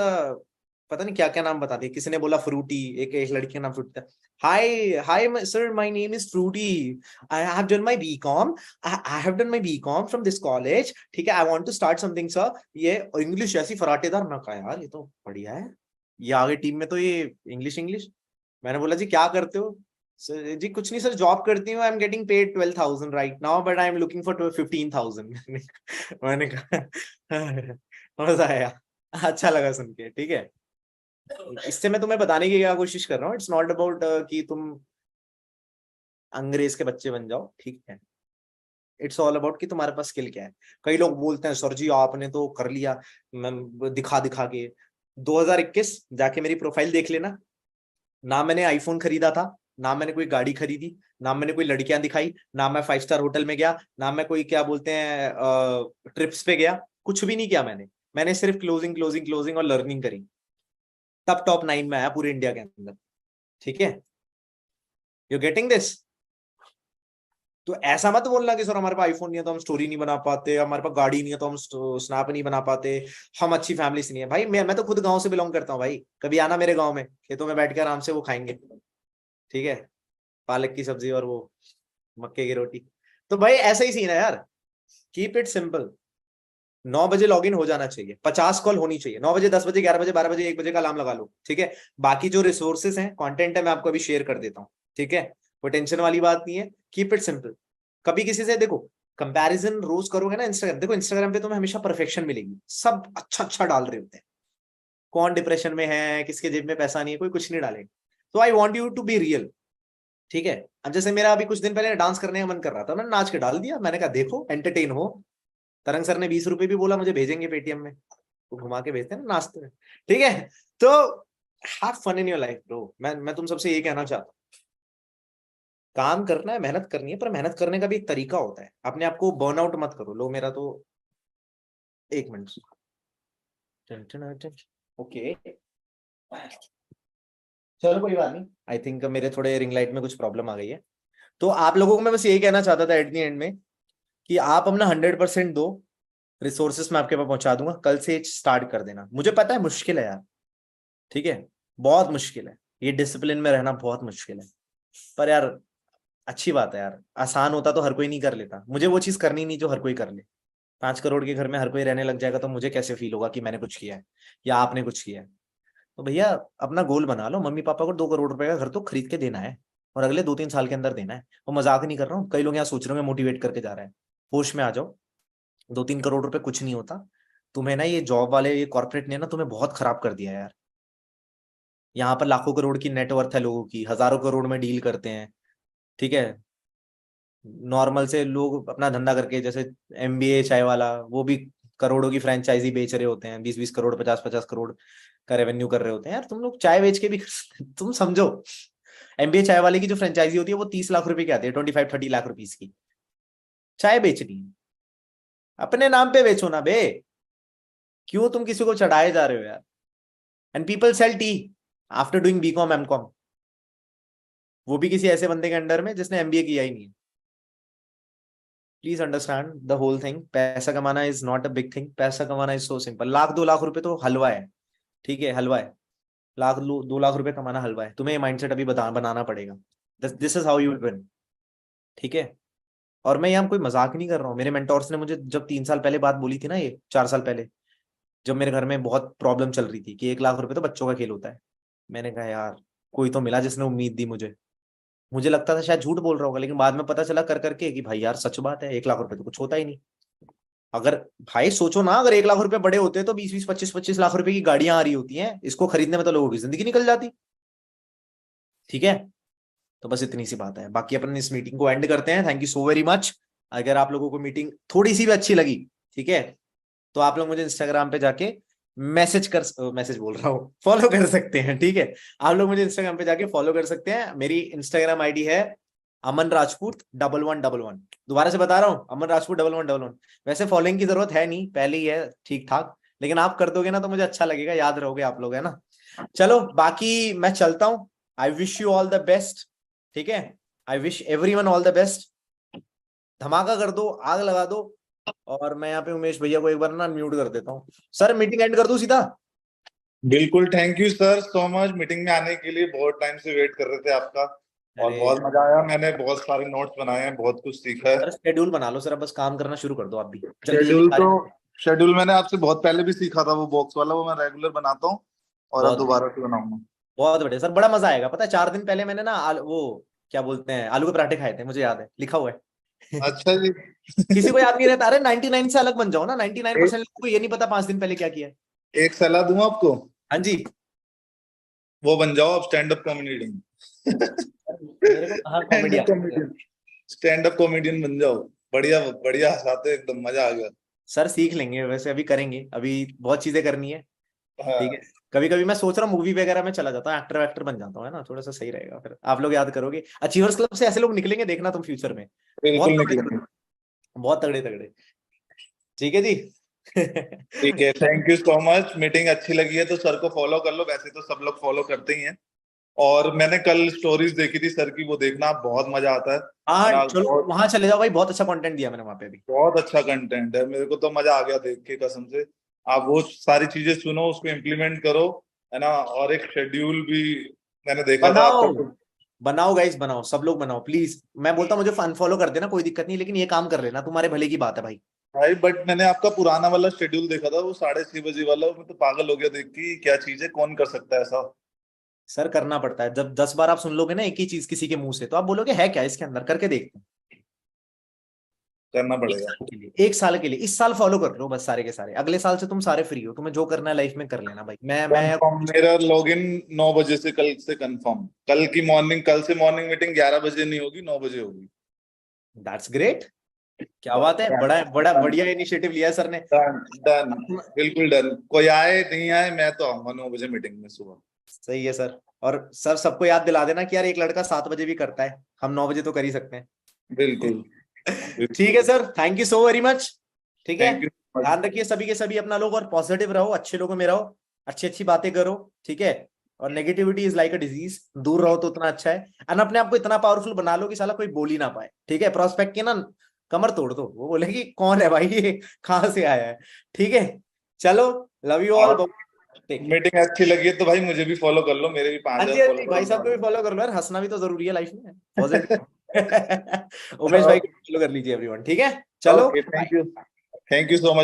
पता नहीं क्या क्या नाम बता दिया, किसी ने बोला फ्रूटी, एक एक लड़की का नाम फ्रूटी था। Hi hi sir my name is Frooti, I have done my BCom, I have done my BCom from this college, ठीक है, I want to start something sir. ये इंग्लिश ऐसी फराटेदार, मैं कहा यार ये तो बढ़िया है, ये आगे टीम में तो ये इंग्लिश इंग्लिश। मैंने बोला जी क्या करते हो? सर जी कुछ नहीं सर, जॉब करती हूँ, I am getting paid 12,000 right now but I am looking for 15,000। मैंने कहा मजा आया, अच्छा लगा सुन के, ठीक है? इससे मैं तुम्हें बताने की क्या कोशिश कर रहा हूँ, इट्स नॉट अबाउट कि तुम अंग्रेज के बच्चे बन जाओ, ठीक है? इट्स ऑल अबाउट कि तुम्हारे पास स्किल क्या है। कई लोग बोलते हैं सर जी आपने तो कर लिया, दिखा दिखा के। 2021 जाके मेरी प्रोफाइल देख लेना, ना मैंने आईफोन खरीदा था, ना मैंने कोई गाड़ी खरीदी, ना मैंने कोई लड़कियां दिखाई, ना मैं 5 स्टार होटल में गया, ना मैं कोई क्या बोलते हैं ट्रिप्स पे गया, कुछ भी नहीं किया मैंने। मैंने सिर्फ क्लोजिंग क्लोजिंग क्लोजिंग और लर्निंग करी, तब टॉप 9 में आया पूरे इंडिया के अंदर, ठीक है? You getting this? तो ऐसा मत बोलना कि सर हमारे पास आईफोन नहीं है तो हम स्टोरी नहीं बना पाते, हमारे पास गाड़ी नहीं है तो हम स्नैप नहीं बना पाते, हम अच्छी फैमिली से नहीं है। भाई मैं तो खुद गांव से बिलोंग करता हूँ भाई, कभी आना मेरे गांव में, खेतों में बैठ के आराम से वो खाएंगे, ठीक है, पालक की सब्जी और वो मक्के की रोटी। तो भाई ऐसा ही सीन है यार, कीप इट सिंपल। 9 बजे लॉग इन हो जाना चाहिए, 50 कॉल होनी चाहिए, 9 बजे 10 बजे 11 बजे 12 बजे 1 बजे का अलार्म लगा लो, ठीक है? बाकी जो रिसोर्सेस हैं, कंटेंट है, मैं आपको अभी शेयर कर देता हूँ, ठीक है? कोई टेंशन वाली बात नहीं है, कीप इट सिंपल। कभी किसी से देखो कंपैरिजन रोज करोगे ना, इंस्टाग्राम देखो, इंस्टाग्राम पे तुम्हें हमेशा परफेक्शन मिलेगी, सब अच्छा अच्छा डाल रहे होते हैं, कौन डिप्रेशन में है, किसके जेब में पैसा नहीं है, कोई कुछ नहीं डालेगा। तो I want you to be real, ठीक है? अब जैसे मेरा अभी कुछ दिन पहले डांस करने का मन कर रहा था, मैंने नाच के डाल दिया, मैंने कहा देखो एंटरटेन हो। तरंग सर ने 20 रुपए भी बोला मुझे भेजेंगे पेटीएम में, वो घुमा के भेजते हैं ना नाचते हैं, ठीक है? तो have fun in your life bro, मैं तुम सबसे ये कहना चाहता हूँ, काम करना है, मेहनत करनी है, पर मेहनत करने का भी एक तरीका होता है, अपने आप को बर्नआउट मत करो। लो मेरा तो 1 मिनट, ओके चलो कोई बात नहीं, आई थिंक मेरे थोड़े रिंग लाइट में कुछ प्रॉब्लम आ गई है। तो आप लोगों को मैं बस यही कहना चाहता था एट द एंड में, कि आप अपना 100% दो, रिसोर्सेस मैं आपके पास पहुंचा दूंगा, कल से स्टार्ट कर देना। मुझे पता है मुश्किल है यार, ठीक है, बहुत मुश्किल है, ये डिसिप्लिन में रहना बहुत मुश्किल है, पर यार अच्छी बात है यार, आसान होता तो हर कोई नहीं कर लेता, मुझे वो चीज करनी नहीं जो हर कोई कर ले, 5 करोड़ के घर में हर कोई रहने लग जाएगा तो मुझे कैसे फील होगा कि मैंने कुछ किया है या आपने कुछ किया है। तो भैया अपना गोल बना लो, मम्मी पापा को 2 करोड़ रुपए का घर तो खरीद के देना है और अगले 2-3 साल के अंदर देना है। वो मजाक नहीं कर रहा हूँ, कई लोग यहाँ सोच रहे होंगे मोटिवेट करके जा रहा है। होश में आ जाओ, 2-3 करोड़ रुपए कुछ नहीं होता। तुम्हें ना ये जॉब वाले, ये कॉर्पोरेट ने ना तुम्हें बहुत खराब कर दिया है यार। यहाँ पर लाखों करोड़ की नेटवर्थ है लोगों की, हजारों करोड़ में डील करते हैं, ठीक है। नॉर्मल से लोग अपना धंधा करके, जैसे एमबीए चाय वाला, वो भी करोड़ों की फ्रेंचाइजी बेच रहे होते हैं, 20-20 करोड़, 50-50 करोड़ का रेवेन्यू कर रहे होते हैं यार। तुम लोग चाय बेच के भी तुम समझो, एमबीए चाय वाले की जो फ्रेंचाइजी होती है वो 30 लाख रुपए की आती है, 25-30 लाख रुपीज की। चाय बेचनी है, अपने नाम पे बेचो ना बे, क्यों तुम किसी को चढ़ाए जा रहे हो यार। And people sell tea after doing BCom MCom, वो भी किसी ऐसे बंदे के अंडर में जिसने एमबीए किया ही नहीं है। Please understand the whole thing. पैसा कमाना is not a big thing, पैसा कमाना इज सो सिंपल। 1-2 लाख रुपए तो हलवा है, ठीक है, हलवा है। 1-2 लाख रुपए कमाना हलवा है। तुम्हें ये माइंडसेट अभी बनाना पड़ेगा। This is how you will win, ठीक है। और मैं यहाँ कोई मजाक नहीं कर रहा हूँ। मेरे मेंटोर्स ने मुझे जब 3 साल पहले बात बोली थी ना, ये 4 साल पहले, जब मेरे घर में बहुत प्रॉब्लम चल रही थी कि 1 लाख रुपए तो बच्चों का खेल होता है, मैंने कहा यार कोई तो मिला जिसने उम्मीद दी मुझे। मुझे लगता था शायद झूठ बोल रहा होगा, लेकिन बाद में पता चला कर करके कि भाई यार सच बात है, 1 लाख रुपए तो कुछ होता ही नहीं। अगर भाई सोचो ना, अगर 1 लाख रुपए बड़े होते तो 20-20, 25-25 लाख रुपए की गाड़ियां आ रही होती हैं, इसको खरीदने में तो लोगों की जिंदगी निकल जाती, ठीक है। तो बस इतनी सी बात है, बाकी अपन इस मीटिंग को एंड करते हैं। Thank you so very much. अगर आप लोगों को मीटिंग थोड़ी सी भी अच्छी लगी, ठीक है, तो आप लोग मुझे इंस्टाग्राम पे जाके मैसेज बोल रहा हूँ, फॉलो कर सकते हैं, ठीक है। आप लोग मुझे इंस्टाग्राम पे जाके फॉलो कर सकते हैं। मेरी इंस्टाग्राम आईडी है अमन राजपूत 1111। दोबारा से बता रहा हूँ, अमन राजपूत 1111। वैसे फॉलोइंग की जरूरत है नहीं, पहले ही है ठीक ठाक, लेकिन आप कर दोगे ना तो मुझे अच्छा लगेगा, याद रहोगे आप लोग, है ना। चलो बाकी मैं चलता हूँ। I wish you all the best, ठीक है। I wish everyone all the best. धमाका कर दो, आग लगा दो। और मैं यहाँ पे उमेश भैया को एक बार ना म्यूट कर देता हूँ। सर मीटिंग एंड कर दूं सीधा? बिल्कुल, thank you sir so much meeting में आने के लिए। बहुत टाइम से वेट कर रहे थे आपका और अरे बहुत मजा आया। मैंने बहुत सारे नोट्स बनाए हैं, बहुत कुछ सीखा है। सर शेड्यूल बना लो सर, अब बस काम करना शुरू कर दो आप भी, जल्दी जल्दी शेड्यूल तो सारे। शेड्यूल मैंने आपसे बहुत पहले भी सीखा था, वो बॉक्स वाला, वो मैं रेगुलर बनाता हूँ और अब बहुत बढ़िया, दोबारा से बनाऊंगा। बहुत बढ़िया सर, बड़ा मजा आएगा। पता है 4 दिन पहले मैंने ना वो क्या बोलते हैं, आलू के पराठे खाए थे, मुझे याद है, लिखा हुआ है। अच्छा जी। किसी को याद नहीं रहता। अरे 99 से अलग बन जाओ ना, 99% एक, लोगों को ये नहीं पता 5 दिन पहले क्या किया है। एक सलाह दूं आपको, हाँ जी। वो बन जाओ आप स्टैंड अप कॉमेडियन। मेरे को कहाँ स्टैंड कॉमेडी अप आती है। कॉमेडियन, स्टैंड अप कॉमेडियन बन जाओ। बढ़िया बढ़िया हंसाते हो, एकदम मजा आ गया। सर सीख लेंगे, वैसे अभी करेंगे, अभी बहुत चीजें करनी है, ठीक है। हाँ, कभी कभी मैं सोच रहा हूँ मूवी वगैरह में चला जाता हूँ, एक्टर वैक्टर बन जाता हूँ, है ना, थोड़ा सा सही रहेगा, फिर आप लोग याद करोगे। अचीवर्स क्लब से ऐसे लोग निकलेंगे, देखना तुम फ्यूचर में। बहुत बिल्कुल तगड़े निकलेंगे। तगड़े, बहुत तगड़े तगड़े, ठीक है जी। ठीक है, thank you so much. Meeting अच्छी लगी है तो सर को फॉलो कर लो, वैसे तो सब लोग फॉलो करते ही हैं। और मैंने कल स्टोरीज देखी थी सर की, वो देखना, बहुत मजा आता है हाँ ना। चलो बहुत वहां चले जाओ भाई, बहुत अच्छा कंटेंट दिया मैंने वहां पे भी। बहुत अच्छा कंटेंट है, मेरे को तो मजा आ गया देख के, कसम से। आप वो सारी चीजें सुनो, उसको इम्प्लीमेंट करो, है ना। और एक शेड्यूल भी मैंने देखा था बनाओ, आपका तो। बनाओ गाइस, बनाओ, सब लोग बनाओ प्लीज। मैं बोलता हूँ मुझे अनफॉलो कर देना, कोई दिक्कत नहीं, लेकिन ये काम कर लेना, तुम्हारे भले की बात है भाई। भाई बट मैंने आपका पुराना वाला शेड्यूल देखा था, वो 6:30 बजे वाला, मैं तो पागल हो गया देख के, क्या चीज है, कौन कर सकता है ऐसा। सर करना पड़ता है, जब 10 बार आप सुन लोगे ना एक ही चीज किसी के मुंह से, तो आप बोलोगे है क्या इसके अंदर, करके देखते हैं। करना एक पड़ेगा। साल के लिए, एक साल के लिए, इस साल फॉलो कर लो बस सारे के सारे, अगले साल से तुम सारे फ्री हो, तुम्हें जो करना है लाइफ में कर लेना भाई। मैं कंफर्म, मेरा लॉगिन 9 बजे से, कल से कंफर्म। कल की मॉर्निंग, कल से मॉर्निंग मीटिंग 11 बजे नहीं होगी, 9 बजे होगी। दैट्स ग्रेट, क्या बात है, बड़ा बड़ा डन बढ़िया इनिशिएटिव लिया सर ने। डन डन, बिल्कुल डन। कोई आए नहीं आए, मैं तो आऊंगा 9 बजे मीटिंग में सुबह। सही है सर। और सर सबको याद दिला देना कि यार एक लड़का 7 बजे भी करता है, हम 9 बजे तो कर ही सकते हैं। बिल्कुल ठीक है बिल्कुल। Sir, thank you so very much, ठीक है। Thank you. ध्यान रखिए सभी के सभी अपना लोग, और पॉजिटिव रहो, अच्छे लोगों में रहो, अच्छी अच्छी बातें करो, ठीक है। और negativity is like a disease, दूर रहो तो उतना अच्छा है। और अपने आप को इतना पावरफुल बना लो कि साला कोई बोल ही ना पाए, ठीक है। प्रोस्पेक्ट की ना कमर तोड़ दो, वो बोले कि कौन है भाई ये, कहाँ से आया है, ठीक है। चलो, लव यू ऑल, और टेक केयर। मीटिंग अच्छी लगी है तो भाई मुझे भी फॉलो कर लो, मेरे भी पांच हाँ जी हजार हाँ जी, फॉलोवर भाई होने साहब को भी वाले फॉलो कर लो यार, हंसना भी तो जरूरी है लाइफ में, हैं। पॉजिटिव। उमेश भाई को फॉलो कर लीजिए एवरीवन, ठीक है। चलो okay, thank you. bye। Thank you so much.